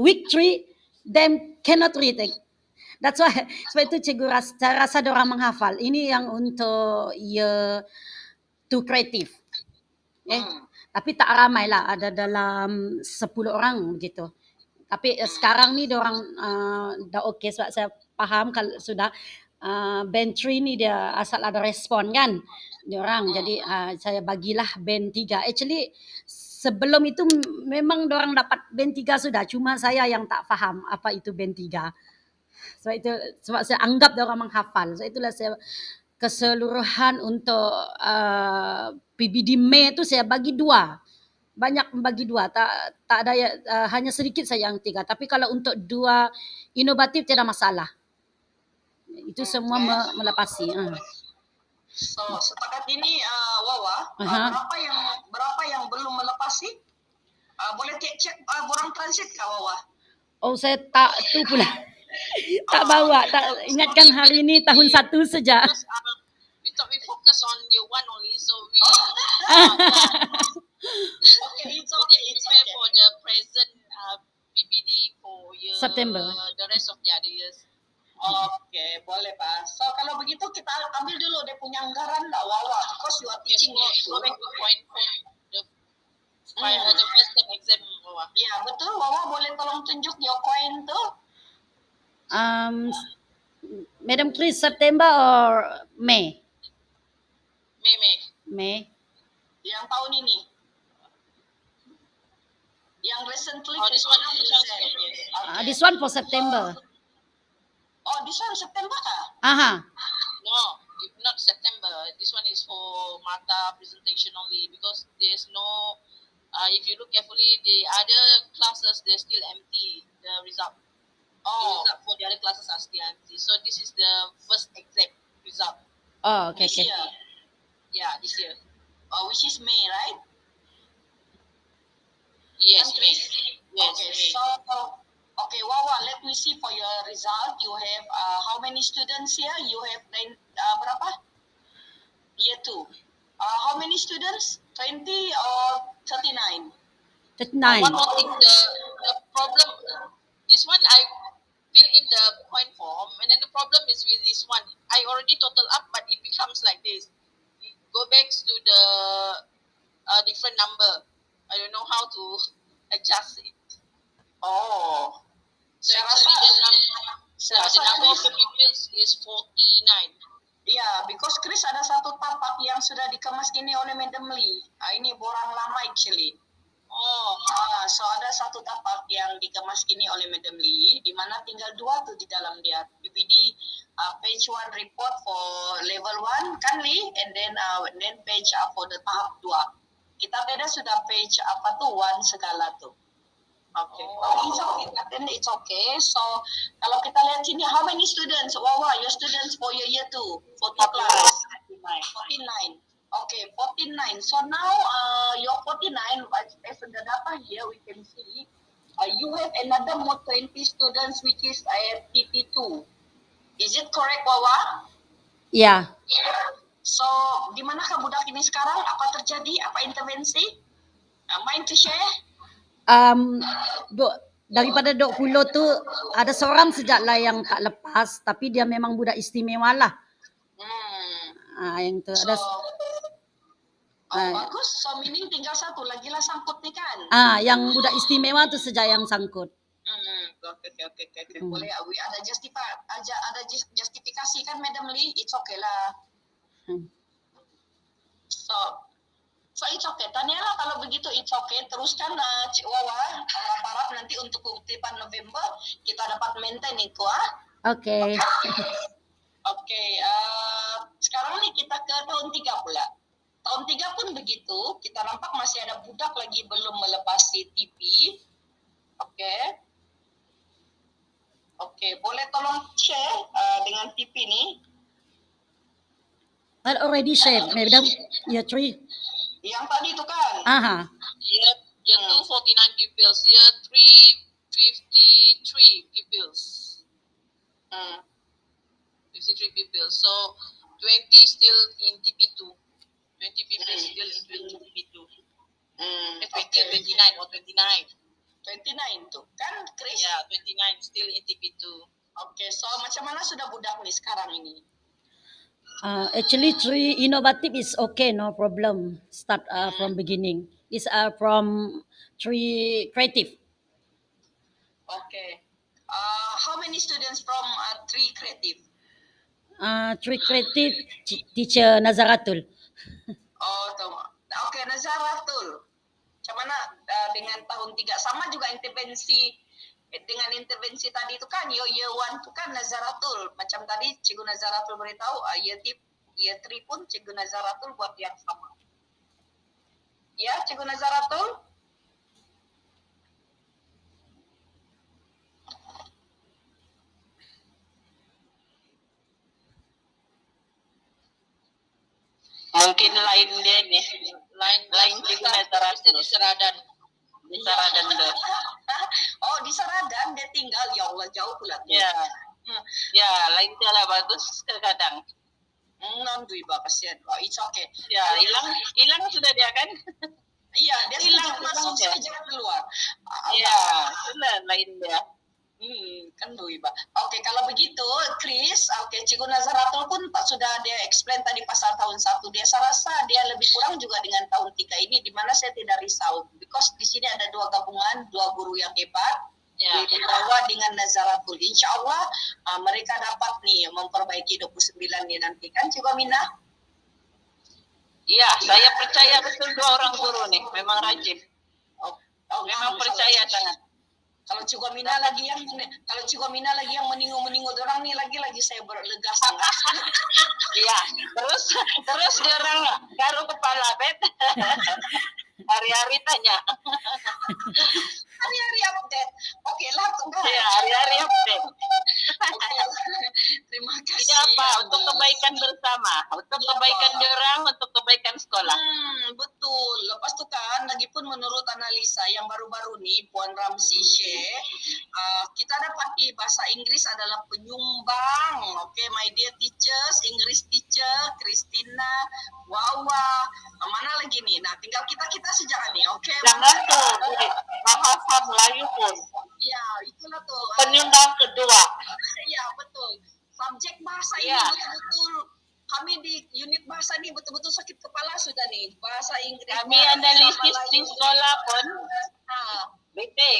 Speaker 3: week 3, them cannot read. That's why, sebab itu cikgu rasa diorang menghafal. Ini yang untuk year 2 kreatif. Tapi tak ramai lah, ada dalam 10 orang begitu. Tapi sekarang ni diorang dah okey, sebab saya faham kalau sudah band 3 ni dia asal ada respon kan diorang. Jadi saya bagilah band 3. Actually sebelum itu memang diorang dapat band 3 sudah, cuma saya yang tak faham apa itu band 3. Sebab saya anggap diorang menghafal. So itulah saya keseluruhan untuk PBD Mei tu saya bagi 2. Banyak membagi 2, tak ada hanya sedikit saya yang 3. Tapi kalau untuk 2 inovatif tidak masalah. Itu semua melepasi.
Speaker 2: So, setakat ini Wawa, berapa yang belum melepasi? Boleh cek borang transit kah Wawa?
Speaker 3: Oh, saya tak tu pula. Tak bawa, tak ingatkan hari ini tahun 1 saja.
Speaker 1: Because we thought we focus on year 1 only, so we
Speaker 2: Okay, it's
Speaker 1: we
Speaker 2: okay,
Speaker 1: didn't
Speaker 2: it's
Speaker 1: prepare
Speaker 2: okay.
Speaker 1: for the present PBD for year
Speaker 3: September.
Speaker 1: the rest of the other years.
Speaker 2: Okay, boleh Pak. So kalau begitu kita ambil dulu dia punya anggaran lah, Wawa, because you are
Speaker 1: Yes,
Speaker 2: teaching
Speaker 1: we
Speaker 2: also.
Speaker 1: go back to point form the first term exam.
Speaker 2: Ya betul, Wawa boleh tolong tunjuk your coin tu.
Speaker 3: Madam Chris, September or May?
Speaker 1: May.
Speaker 3: May.
Speaker 2: Yang tahun ini. Yang recently.
Speaker 1: Oh, this one yes.
Speaker 2: Okay.
Speaker 3: This one for September.
Speaker 2: Oh, this one September kah?
Speaker 3: Aha.
Speaker 1: No, not September. This one is for Martha presentation only because there's no. If you look carefully, the other classes they're still empty. The result. The result for the other classes are still empty. So this is the first exam result.
Speaker 3: Oh, okay,
Speaker 2: This
Speaker 3: okay.
Speaker 2: year.
Speaker 1: Yeah, this year.
Speaker 2: Which is May, right?
Speaker 1: Yes,
Speaker 2: Okay.
Speaker 1: May. Yes,
Speaker 2: Okay,
Speaker 1: May.
Speaker 2: so okay, Wawa, let me see for your result. You have how many students here? You have berapa? Year 2. How many students? 20 or 39?
Speaker 3: 39.
Speaker 1: One more thing, the problem, this one I fill in the point form, and then the problem is with this one. I already total up, but it becomes like this. It go back to the different number. I don't know how to adjust it.
Speaker 2: Oh.
Speaker 1: So
Speaker 2: Saya
Speaker 1: actually
Speaker 2: rasa
Speaker 1: the number of the pupils is 49.
Speaker 2: Ya, because Chris ada satu tapak yang sudah dikemas kini oleh Madam Lee. Ini borang lama actually.
Speaker 1: Oh,
Speaker 2: So ada satu tapak yang dikemas kini oleh Madam Lee, di mana tinggal 2 tuh di dalam dia. PPD page 1 report for level 1 kan Lee, and then page for the tahap 2. Kita beda sudah page 1 segala tuh. Okay. It's okay. Then it's okay. So kalau kita lihat sini, how many students? Wawa, your students for your year 2 for 2 class? 49. Okay, 49. So now your 49, as the data here we can see, you have another more 20 students which is TP2. Is it correct, Wawa?
Speaker 3: Ya.
Speaker 2: So di manakah budak ini sekarang? Apa terjadi? Apa intervensi? Mind to share?
Speaker 3: Daripada 20 tu ada seorang sejak lah yang tak lepas, tapi dia memang budak istimewa lah. Yang tu
Speaker 2: So,
Speaker 3: ada.
Speaker 2: bagus. So meaning tinggal satu lagi lah sangkut nih kan?
Speaker 3: Yang budak istimewa tu sejak yang sangkut.
Speaker 2: Okay. Boleh ada justifikasi kan Madam Lee? It's okay lah. So it's okay. Taniela kalau begitu it's okay. Teruskan Cik Wawa. Harap nanti untuk kutipan November kita dapat maintain itu
Speaker 3: Okay.
Speaker 2: Okay. Sekarang nih kita ke tahun 3 pula. Tahun 3 pun begitu. Kita nampak masih ada budak lagi belum melepasi TP. Okay. Okay. Boleh tolong share dengan TP ni?
Speaker 3: I already shared, madam. Year 3.
Speaker 2: Yang tadi itu kan?
Speaker 1: Year 2, 49 pupils. Year 3, 53 pupils. 53 pupils. So 20 still in TP2. 20 pupils still in TP2. 20
Speaker 2: Okay.
Speaker 1: 29 or 29.
Speaker 2: 29 tuh kan, Chris?
Speaker 1: Yeah, 29 still in TP2.
Speaker 2: Okay, so macam mana sudah budak nih sekarang ini?
Speaker 3: Actually, 3 innovative is okay, no problem. Start from beginning. It's from 3 creative.
Speaker 2: Okay. How many students from 3 creative?
Speaker 3: 3 creative, teacher Nazaratul.
Speaker 2: Oh, okay, Nazaratul. Macam mana dengan tahun 3? Sama juga intervensi dengan intervensi tadi itu kan, year 1 itu kan Nazaratul. Macam tadi Cikgu Nazaratul beritahu, year 3 pun Cikgu Nazaratul buat yang sama. Ya, Cikgu Nazaratul?
Speaker 5: Mungkin lain dia ni.
Speaker 1: Lain Cikgu Nazaratul. Di Seradan.
Speaker 5: Di Seradan dah.
Speaker 2: Oh, Oh di Saradan dia tinggal, ya Allah jauh pula tuh.
Speaker 1: Ya. Ya, lain kala bagus kadang.
Speaker 2: Nandu iba kasihan. Oh, it's okay.
Speaker 1: Ya, hilang sudah dia kan?
Speaker 2: Iya, dia
Speaker 1: Hilang,
Speaker 2: sejak masuk
Speaker 1: hilang dia.
Speaker 2: sejak keluar.
Speaker 1: Ya, sudah lain dia.
Speaker 2: Kan Bu Iba. Oke, kalau begitu, Chris, oke, Cikgu Nazaratul pun sudah dia explain tadi pasal tahun 1. Dia saya rasa dia lebih kurang juga dengan tahun 3 ini, di mana saya tidak risau. Because di sini ada 2 gabungan, 2 guru yang hebat,
Speaker 1: Ya.
Speaker 2: dibawa dengan Nazaratul. Insya Allah mereka dapat nih memperbaiki 29 nih nanti. Kan Cikgu Aminah?
Speaker 1: Iya, saya percaya betul 2 orang guru nih, memang rajin. Memang percaya sangat.
Speaker 2: Kalau Cikgu Aminah lagi yang meningu-meningu orang nih lagi saya berlega sangat.
Speaker 1: Iya, terus dia orang garu kepala bet. Hari-hari tanya.
Speaker 2: Hari-hari update. Oke lah, tunggu.
Speaker 1: Iya, hari-hari update.
Speaker 2: Oke. Terima kasih.
Speaker 1: Tidak apa, untuk kebaikan bersama, untuk kebaikan orang, untuk kebaikan sekolah.
Speaker 2: Betul. Lepas itu kan, lagi pun menurut analisa yang baru-baru nih, Puan Ramsi Sheikh, kita dapat di bahasa Inggris adalah penyumbang. Oke, my dear teachers, English teacher, Christina, Wawa, mana lagi nih? Nah, tinggal kita sejak nih, oke?
Speaker 5: Jangan tuh, bahasa Melayu pun.
Speaker 2: Iya, itulah tuh.
Speaker 5: Penyumbang kedua.
Speaker 2: Iya, betul. Subjek bahasa ini
Speaker 1: Iya.
Speaker 2: betul-betul kami di unit bahasa ini betul-betul sakit kepala sudah nih. Bahasa Inggris.
Speaker 1: Kami analisis di sekolah pun,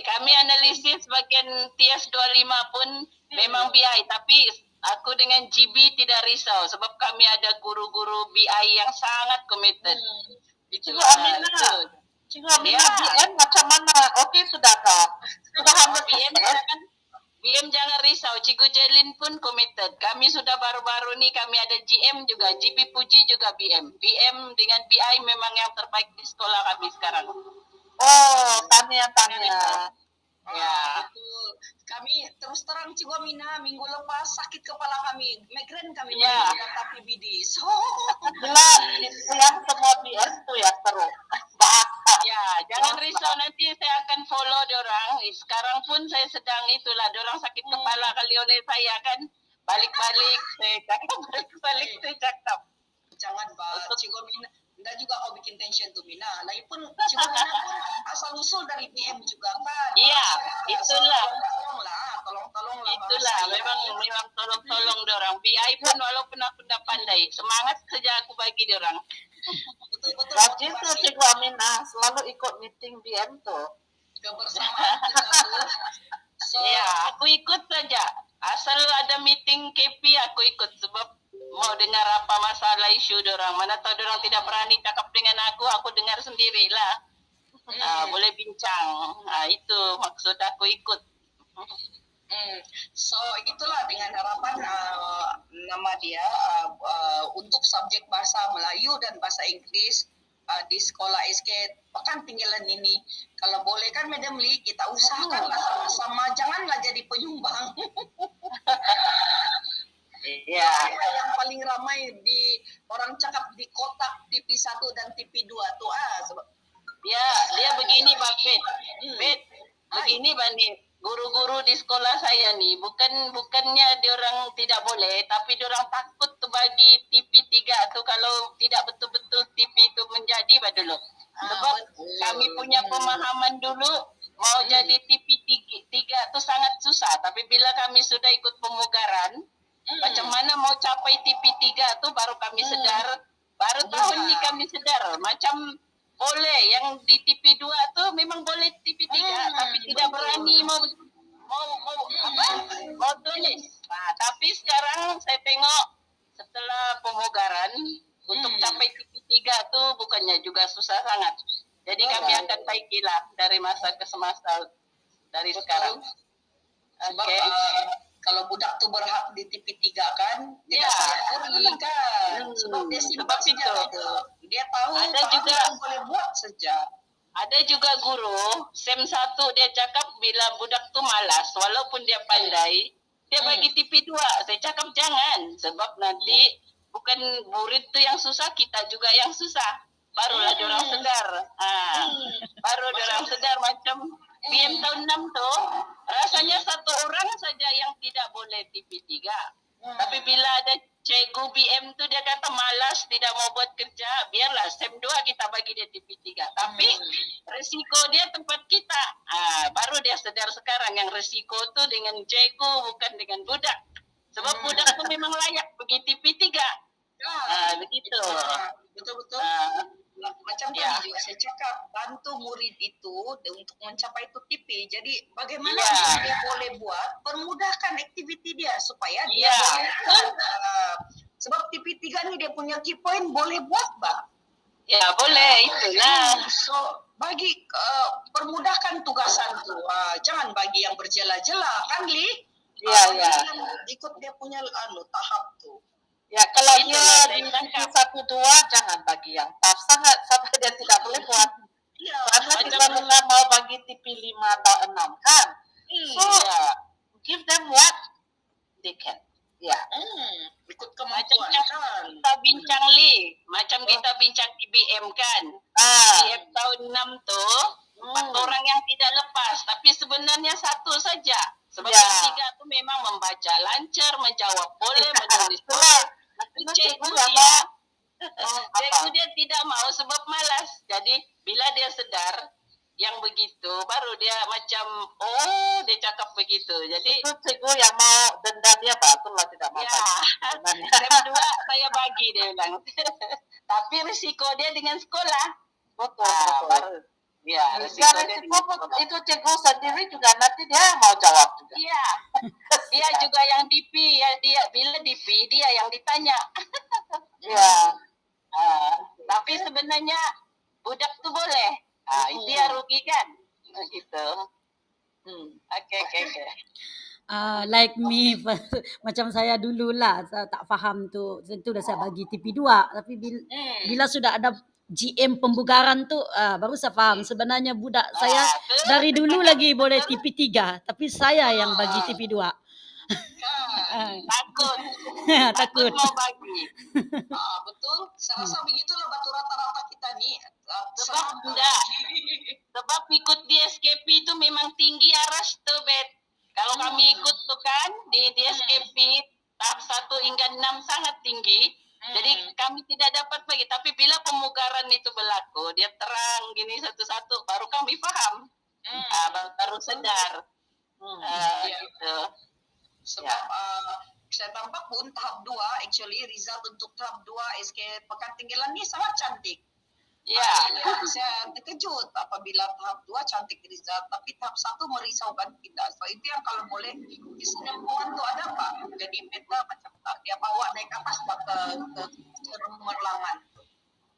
Speaker 1: kami analisis bagian TS 25 pun memang BI, tapi aku dengan GB tidak risau sebab kami ada guru-guru BI yang sangat committed.
Speaker 5: Cikgu Aminah. Cikgu Aminah, BM macam mana? Oke, sudahkah? Sudah hampir
Speaker 1: BM jangan risau, Cikgu Jelin pun committed. Kami sudah baru-baru ni kami ada GM juga, GB Puji juga BM. BM dengan BI memang yang terbaik di sekolah kami sekarang.
Speaker 5: Oh, tanya.
Speaker 1: Ya.
Speaker 2: Betul. Kami terus terang Cikgu Aminah minggu lepas sakit kepala kami, migrain kami
Speaker 1: Ya.
Speaker 2: data PBD. So,
Speaker 5: Bila yang semua BM tu ya teruk. Bahasa.
Speaker 1: Ya, jangan risau, nanti saya akan follow dorang. Sekarang pun saya sedang itulah, dorang sakit kepala kali oleh saya kan. Balik-balik saya cakap.
Speaker 2: jangan Cikgu Aminah. Anda juga kau bikin tension tuh Mina. Lagipun Cikgu Aminah pun asal usul dari BM juga kan.
Speaker 1: Iya, itulah.
Speaker 2: Tolong lah.
Speaker 1: Itulah, memang tolong dorang. BI pun walaupun aku tidak pandai, semangat saja aku bagi dorang.
Speaker 2: Betul.
Speaker 5: Rajin tuh Cikgu Aminah, selalu ikut meeting BM tuh.
Speaker 2: Kebersamaan kita tuh. So,
Speaker 1: Ya, aku ikut saja. Asal ada meeting KP aku ikut sebab mau dengar apa masalah isu dorang. Mana tahu dorang tidak berani cakap dengan aku dengar sendirilah. Boleh bincang. Itu maksud aku ikut.
Speaker 2: So itulah dengan harapan nama dia untuk subjek bahasa Melayu dan bahasa Inggris di sekolah SK Pekan Tinggalan ini, kalau boleh kan Madam Lee, kita usahakanlah sama-sama, janganlah jadi penyumbang.
Speaker 1: Ya.
Speaker 2: Yang paling ramai di orang cakap di kotak TV 1 dan TV 2 tuh sebab
Speaker 1: Ya, dia begini Bang Bet. Begini Bani, guru-guru di sekolah saya nih, bukannya diorang tidak boleh, tapi diorang takut tu bagi TV 3 tu kalau tidak betul-betul TV itu menjadi dulu. Sebab kami punya pemahaman dulu mau jadi TV 3 tu sangat susah, tapi bila kami sudah ikut pemugaran, macam mana mau capai TV 3 tu baru kami sedar, baru tahun ni kami sedar, macam boleh yang di TV 2 tu memang boleh TV 3 tapi tidak berani mau tulis. Tapi sekarang saya tengok setelah pemugaran untuk capai TV 3 tu bukannya juga susah sangat. Jadi kami akan baikilah dari masa ke semasa dari sekarang.
Speaker 2: Oke. Kalau budak tu berhak di TV 3 kan, tidak pergi kan. Sebab dia simpan sejarah itu. Dia tahu
Speaker 1: ada juga
Speaker 2: yang boleh buat saja.
Speaker 1: Ada juga guru SEM 1 dia cakap bila budak tu malas walaupun dia pandai, dia bagi TV 2. Saya cakap jangan sebab nanti bukan murid tu yang susah, kita juga yang susah. Barulah diorang sedar. Baru diorang sedar macam BM tahun 6 tuh rasanya satu orang saja yang tidak boleh TP3. Tapi bila ada cikgu BM tuh dia kata malas, tidak mau buat kerja, biarlah SEM 2 kita bagi dia TP3. Tapi resiko dia tempat kita. Baru dia sedar sekarang yang resiko tuh dengan cikgu bukan dengan budak. Sebab budak tuh memang layak pergi TP3. Begitu.
Speaker 2: Betul-betul. Macam
Speaker 1: Ya.
Speaker 2: tadi juga saya cakap, bantu murid itu untuk mencapai itu TP. Jadi bagaimana
Speaker 1: Ya.
Speaker 2: dia boleh buat, permudahkan aktiviti dia supaya dia
Speaker 1: Ya.
Speaker 2: boleh buat. Sebab TP3 ni dia punya key point boleh buat, Mbak.
Speaker 1: Ya boleh, itulah.
Speaker 2: So bagi permudahkan tugasan tu. Jangan bagi yang berjela-jela kan, Li?
Speaker 5: Ya, ya.
Speaker 2: Ikut dia punya tahap tu.
Speaker 5: Ya, kalau
Speaker 1: Itu
Speaker 5: dia
Speaker 1: lah
Speaker 5: di
Speaker 1: saya tangkap.
Speaker 5: 1-2 jangan bagi yang tough sangat sampai dia tidak boleh buat.
Speaker 2: Ya,
Speaker 5: Karena
Speaker 1: macam-
Speaker 5: kita bukan mau bagi TP 5 atau 6 kan. So, give them what they can. Ya.
Speaker 2: Ikut
Speaker 1: Macam
Speaker 2: kemampuan
Speaker 1: yang
Speaker 2: kan.
Speaker 1: kita bincang macam kita bincang IBM kan. BM tahun 6 tuh 4 orang yang tidak lepas, tapi sebenarnya satu saja. Sebab
Speaker 5: Ya.
Speaker 1: yang 3 tuh memang membaca lancar, menjawab boleh, menulis
Speaker 5: Itulah.
Speaker 1: boleh. Tapi
Speaker 5: Itu
Speaker 1: cikgu
Speaker 5: cikgu yang
Speaker 1: dia,
Speaker 5: apa?
Speaker 1: cikgu dia tidak mau sebab malas. Jadi bila dia sedar yang begitu, baru dia macam dia cakap begitu. Jadi
Speaker 5: Itu cikgu yang mau denda dia, betul lah tidak mau
Speaker 1: ya,
Speaker 5: bagi.
Speaker 1: SEM 2 saya bagi dia bilang. Tapi risiko dia dengan sekolah.
Speaker 5: Betul.
Speaker 1: Baru. Ya,
Speaker 5: Risiko
Speaker 1: risiko dia dengan sekolah.
Speaker 5: itu cikgu sendiri juga nanti dia mau jawab juga.
Speaker 1: Iya. Dia juga yang DP, ya dia bila DP dia yang ditanya.
Speaker 5: Ya.
Speaker 1: Tapi sebenarnya budak tuh boleh. Itu yang rugi kan? Gitu. Oke.
Speaker 3: Like me, macam saya dulu lah, saya tak faham tu. Itu dah saya bagi TP2. Tapi bila sudah ada GM pembugaran tu, baru saya faham. Sebenarnya budak saya dari dulu lagi boleh TP3. Tapi saya yang bagi TP2.
Speaker 1: Takut.
Speaker 3: Takut.
Speaker 1: mau bagi.
Speaker 2: Betul. Saya rasa begitulah batu rata-rata kita ni.
Speaker 1: Sebab enggak. Sebab ikut di SKP itu memang tinggi aras tuh, Bet. Kalau kami ikut tuh kan di SKP tahap 1 hingga 6 sangat tinggi. Jadi kami tidak dapat bagi. Tapi bila pemugaran itu berlaku, dia terang gini satu-satu, baru kami paham. Baru sadar. Gitu.
Speaker 2: Sebab saya tampak pun tahap 2, actually result untuk tahap 2 SK Pekan Tinggalan ni sangat cantik.
Speaker 1: Ya.
Speaker 2: Saya terkejut apabila tahap 2 cantik result, tapi tahap 1 merisaukan kita. So itu yang kalau boleh kesinambungan tu ada apa? Jadi beta macam dia bawa naik atas ke cemerlangan.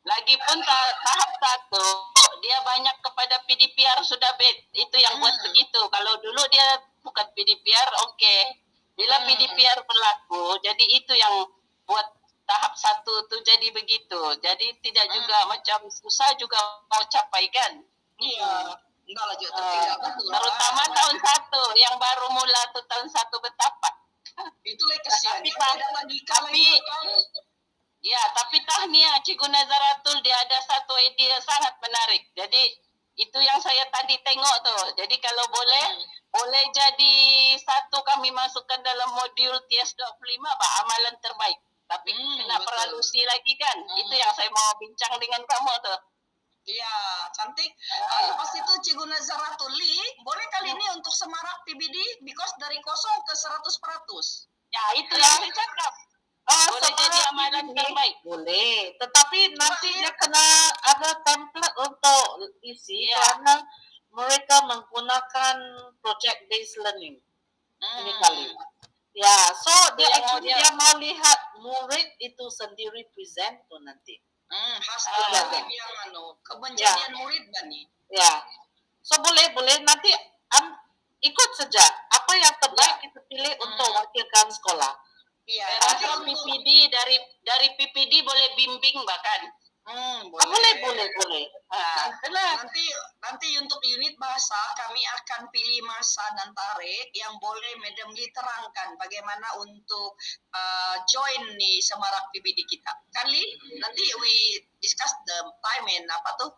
Speaker 1: Lagipun tahap 1 dia banyak kepada PDPR sudah, Bet. Itu yang buat begitu. Kalau dulu dia bukan PDPR, okey. Bila PDPR berlaku, jadi itu yang buat tahap 1 tu jadi begitu. Jadi tidak juga macam susah juga mau capai kan.
Speaker 2: Iya. Enggak lah juga tertinggal betul.
Speaker 1: Terutama tahun 1 yang baru mula tu tahun 1 betapa.
Speaker 2: Itulah kesian.
Speaker 1: Tapi tahniah Cikgu Nazaratul, dia ada satu idea sangat menarik. Jadi itu yang saya tadi tengok tuh. Jadi kalau boleh jadi satu kami masukkan dalam modul TS 25 amalan terbaik. Tapi kena peralusi lagi kan. Itu yang saya mau bincang dengan kamu tuh.
Speaker 2: Iya, cantik. Lepas itu Cikgu Nazaratul Li, boleh kali ini untuk semarak PBD because dari 0 ke 100%.
Speaker 1: Ya, itu yang saya cakap. Boleh jadi amalan terbaik.
Speaker 5: Boleh, tetapi nanti dia kena ada template untuk isi karena mereka menggunakan project based learning ini kali. Ya, so dia actually dia mau lihat murid itu sendiri present tu nanti.
Speaker 2: Khas yang kemenjadian murid kan ni.
Speaker 5: Ya, so boleh nanti ikut saja apa yang terbaik kita pilih untuk wakilkan sekolah.
Speaker 2: Iya.
Speaker 1: Rasa PPD dari PPD boleh bimbing bahkan.
Speaker 2: Boleh. Nanti untuk unit bahasa kami akan pilih masa dan tarikh yang boleh Madam Lee terangkan bagaimana untuk join nih semarak PBD kita. Kan Lee? Nanti we discuss the time and apa tuh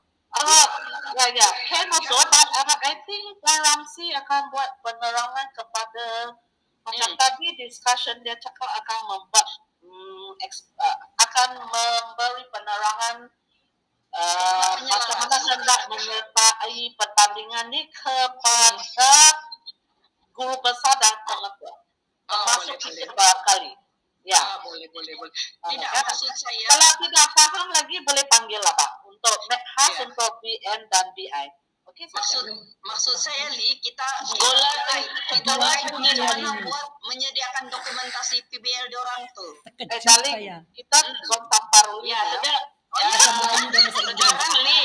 Speaker 5: Ya, can also, but I think Ramsey akan buat penerangan kepada macam tadi discussion dia cakap akan membuat akan memberi penerangan macam mana hendak menyertai pertandingan ni kepada guru besar dan pengetua termasuk
Speaker 2: boleh.
Speaker 5: kita barangkali. Ya.
Speaker 2: Boleh. Tidak,
Speaker 5: Ya.
Speaker 2: maksud saya
Speaker 5: Kalau tidak paham lagi boleh panggil lah Pak untuk khas
Speaker 2: Ya.
Speaker 5: untuk BN dan BI. Okey,
Speaker 2: maksud saya Li, kita
Speaker 3: Dua
Speaker 2: bagaimana
Speaker 3: ini.
Speaker 2: buat menyediakan dokumentasi PBL diorang tuh.
Speaker 3: Terkejut
Speaker 5: Darling,
Speaker 3: saya.
Speaker 5: kita zon Tamparu
Speaker 1: Ya, sudah.
Speaker 3: Bahasa Melayu dan bahasa Inggris.
Speaker 1: Sekarang Li.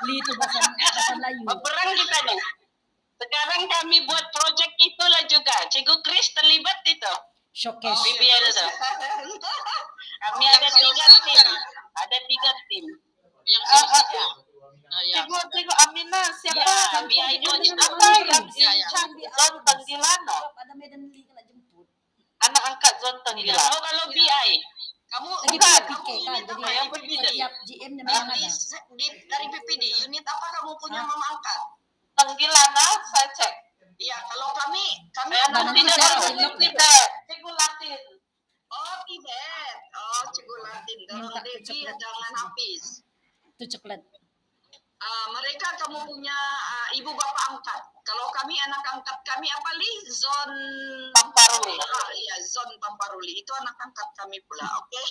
Speaker 3: Li itu bahasa Melayu.
Speaker 1: Berperang kita nih. Sekarang kami buat projek itulah juga. Cikgu Chris terlibat itu.
Speaker 3: Showcase.
Speaker 1: BBL itu. Kami ada 3 tim. Ada 3 tim. Yang ya. Ya.
Speaker 5: Cikgu Aminah siapa?
Speaker 1: Ya, BI itu
Speaker 5: Apa yang
Speaker 1: Ya.
Speaker 5: incharge zon Tenggilano?
Speaker 3: Ada Medan Li kena jemput.
Speaker 5: Anak angkat zon Tenggilano.
Speaker 1: Oh, kalau BI.
Speaker 2: Kamu
Speaker 3: Lagi
Speaker 2: bukan,
Speaker 3: pula
Speaker 2: kamu
Speaker 3: PK kan.
Speaker 2: unit
Speaker 3: Jadi
Speaker 2: apa
Speaker 1: yang
Speaker 2: PPD?
Speaker 3: setiap GM-nya memang ada.
Speaker 2: Dari PPD, unit apa kamu punya mama angkat?
Speaker 5: Tenggilano saya cek.
Speaker 2: Iya, kalau kami
Speaker 3: Nanti
Speaker 1: Tidak
Speaker 3: saya
Speaker 1: tahu.
Speaker 3: silap ya.
Speaker 5: Tidak, Cikgu Latin.
Speaker 2: tidak. Oh, Cikgu Latin. Dorong
Speaker 3: Minta
Speaker 2: Devi
Speaker 3: coklat.
Speaker 2: jangan habis.
Speaker 3: Itu coklat.
Speaker 2: Mereka kamu punya ibu bapak angkat. Kalau kami anak angkat kami apa Li? Zon
Speaker 5: Tamparuli.
Speaker 2: Iya, zon Tamparuli. Itu anak angkat kami pula, oke?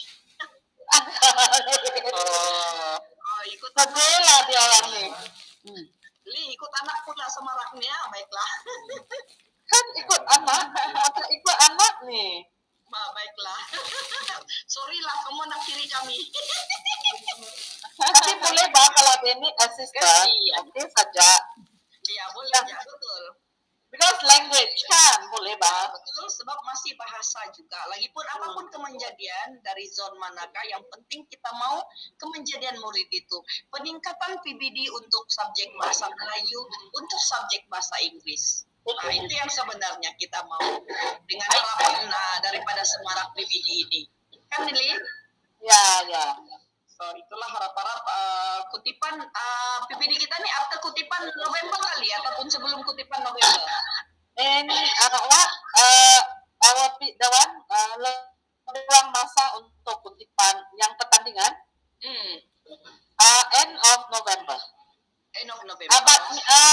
Speaker 2: Ikut
Speaker 5: Sebelah dia orang ni.
Speaker 2: Li, ikut anak pula semaraknya, baiklah.
Speaker 5: Kan ikut anak, maka ikut anak ni.
Speaker 2: Baiklah. Sorry lah, kamu anak tiri kami.
Speaker 5: Tapi boleh bah kalau dia ni assistant, okey saja.
Speaker 2: Iya, boleh ya, betul.
Speaker 5: Because language kan, boleh bah.
Speaker 2: Betul, sebab masih bahasa juga. Lagipun apapun kemejadian dari zon manakah, yang penting kita mau kemejadian murid itu. Peningkatan PBD untuk subjek bahasa Melayu, untuk subjek bahasa Inggris. Nah, itu yang sebenarnya kita mau. Dengan harapan daripada semarak PBD ini. Kan, Lili?
Speaker 5: Ya.
Speaker 2: So, itulah harap-harap kutipan PPD kita nih after kutipan November kali ataupun sebelum kutipan November.
Speaker 5: Ini the one ruang masa untuk kutipan yang pertandingan end of November.
Speaker 2: End of November.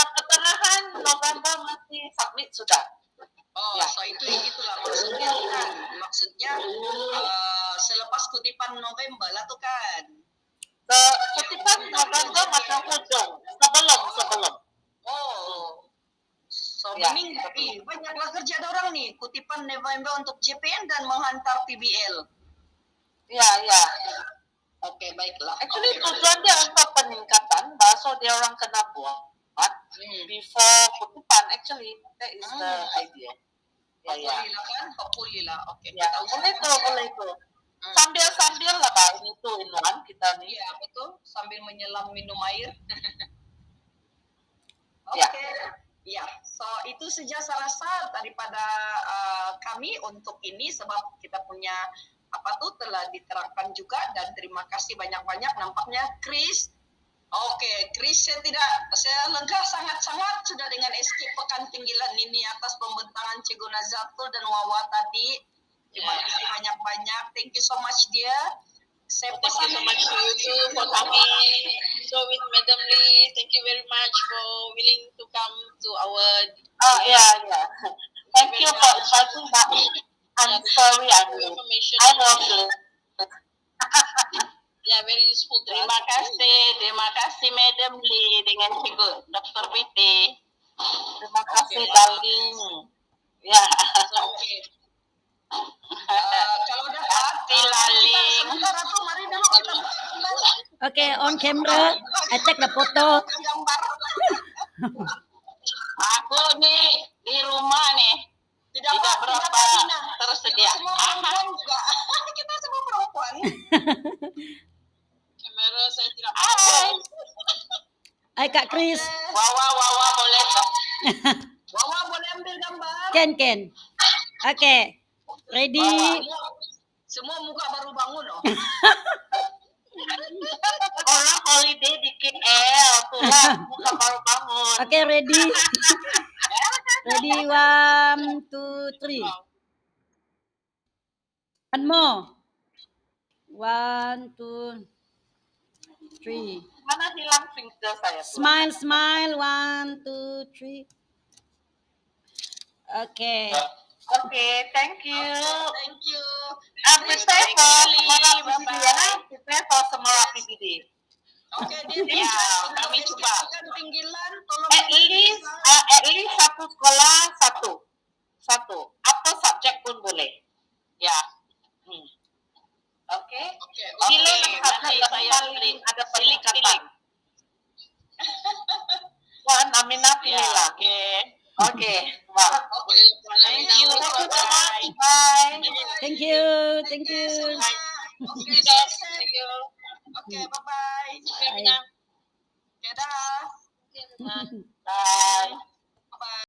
Speaker 5: Pertengahan November mesti submit sudah.
Speaker 2: Oh,
Speaker 5: Ya.
Speaker 2: so itulah maksudnya kan. Maksudnya selepas kutipan November lah tuh kan.
Speaker 5: Kutipan November macam hujung. Sebelum.
Speaker 2: Oh. So
Speaker 5: Ya.
Speaker 2: meaning banyaklah kerja ada orang nih. Kutipan November untuk JPN dan menghantar PBL.
Speaker 5: Ya.
Speaker 2: Oke, baiklah.
Speaker 5: Actually tujuan dia untuk peningkatan, bahasa dia orang kena buat before kutipan. Actually that is the idea. Ya.
Speaker 2: Hopefully lah. Oke.
Speaker 5: Ya, boleh tu. Sambil lah Pak, ini tuh in one kita nih.
Speaker 2: Iya, betul. Sambil menyelam minum air.
Speaker 5: Ya.
Speaker 2: Oke. Ya, so itu saja saya rasa daripada kami untuk ini sebab kita punya telah diterangkan juga dan terima kasih banyak-banyak nampaknya Chris. Oke, Chris saya lega sangat-sangat sudah dengan escape pekan tinggilan ini atas pembentangan Cikgu Nazatul dan Wawa tadi. Terima kasih banyak-banyak. Thank you so much dia. Saya
Speaker 1: Thank you so much to you too for coming. So with Madam Lee, thank you very much for willing to come to our.
Speaker 5: Ya. Thank you for inviting me. I'm sorry, I
Speaker 1: information.
Speaker 5: was
Speaker 1: Ya, very useful. Terima kasih Madam Lee dengan Cikgu Dr. PT.
Speaker 5: Terima kasih darling. Ya.
Speaker 2: Oke. Kalau dapat
Speaker 1: Laling.
Speaker 2: sementara tuh mari dulu kita
Speaker 3: Okay, on camera. I take the photo.
Speaker 2: gambar.
Speaker 1: Aku nih di rumah nih. Tidak berapa tersedia.
Speaker 2: Kita semua perempuan juga. Kita semua perempuan.
Speaker 1: Kamera saya tidak mau.
Speaker 3: Hai Kak Chris.
Speaker 1: Wawa boleh tak?
Speaker 2: Wawa boleh ambil gambar.
Speaker 3: Ken. Okay. Ready.
Speaker 2: Semua muka baru bangun loh.
Speaker 5: Orang holiday di KL, tulah muka baru bangun.
Speaker 3: Okay, ready? Ready, 1, 2, 3. One more. 1, 2, 3.
Speaker 5: Mana hilang finger saya? tuh?
Speaker 3: Smile, smile. 1, 2, 3. Okay.
Speaker 5: Okay, thank you.
Speaker 2: Thank you.
Speaker 5: Prepare
Speaker 1: Thank
Speaker 5: for
Speaker 1: you, Lee.
Speaker 5: Semara PBD ya.
Speaker 1: Bye-bye.
Speaker 5: Prepare for Semara PBD.
Speaker 2: Oke, Din.
Speaker 1: Ya,
Speaker 2: Untuk
Speaker 1: kami coba.
Speaker 2: SKP-kan pinggilan, tolong
Speaker 5: At least satu sekolah satu. Apa subjek pun boleh.
Speaker 1: Ya.
Speaker 5: Okay.
Speaker 2: Oke,
Speaker 5: Pilih
Speaker 1: Oke,
Speaker 5: subjek
Speaker 1: nanti
Speaker 5: yang
Speaker 1: saya
Speaker 5: paling
Speaker 1: pilih.
Speaker 5: ada
Speaker 1: Pilih.
Speaker 5: peningkatan. Wan, Aminah
Speaker 1: Ya,
Speaker 5: pilihlah.
Speaker 1: oke.
Speaker 5: Okay. Wah.
Speaker 1: Boleh
Speaker 5: Thank you.
Speaker 1: tahu.
Speaker 5: Thank you so
Speaker 1: Bye.
Speaker 5: much. Bye.
Speaker 3: Thank you. Thank you.
Speaker 2: Oke,
Speaker 1: Thank
Speaker 2: stay safe.
Speaker 1: Thank you.
Speaker 2: Oke, bye-bye.
Speaker 1: Oke, Mina.
Speaker 2: Dadah.
Speaker 1: Oke, Mina.
Speaker 5: Bye.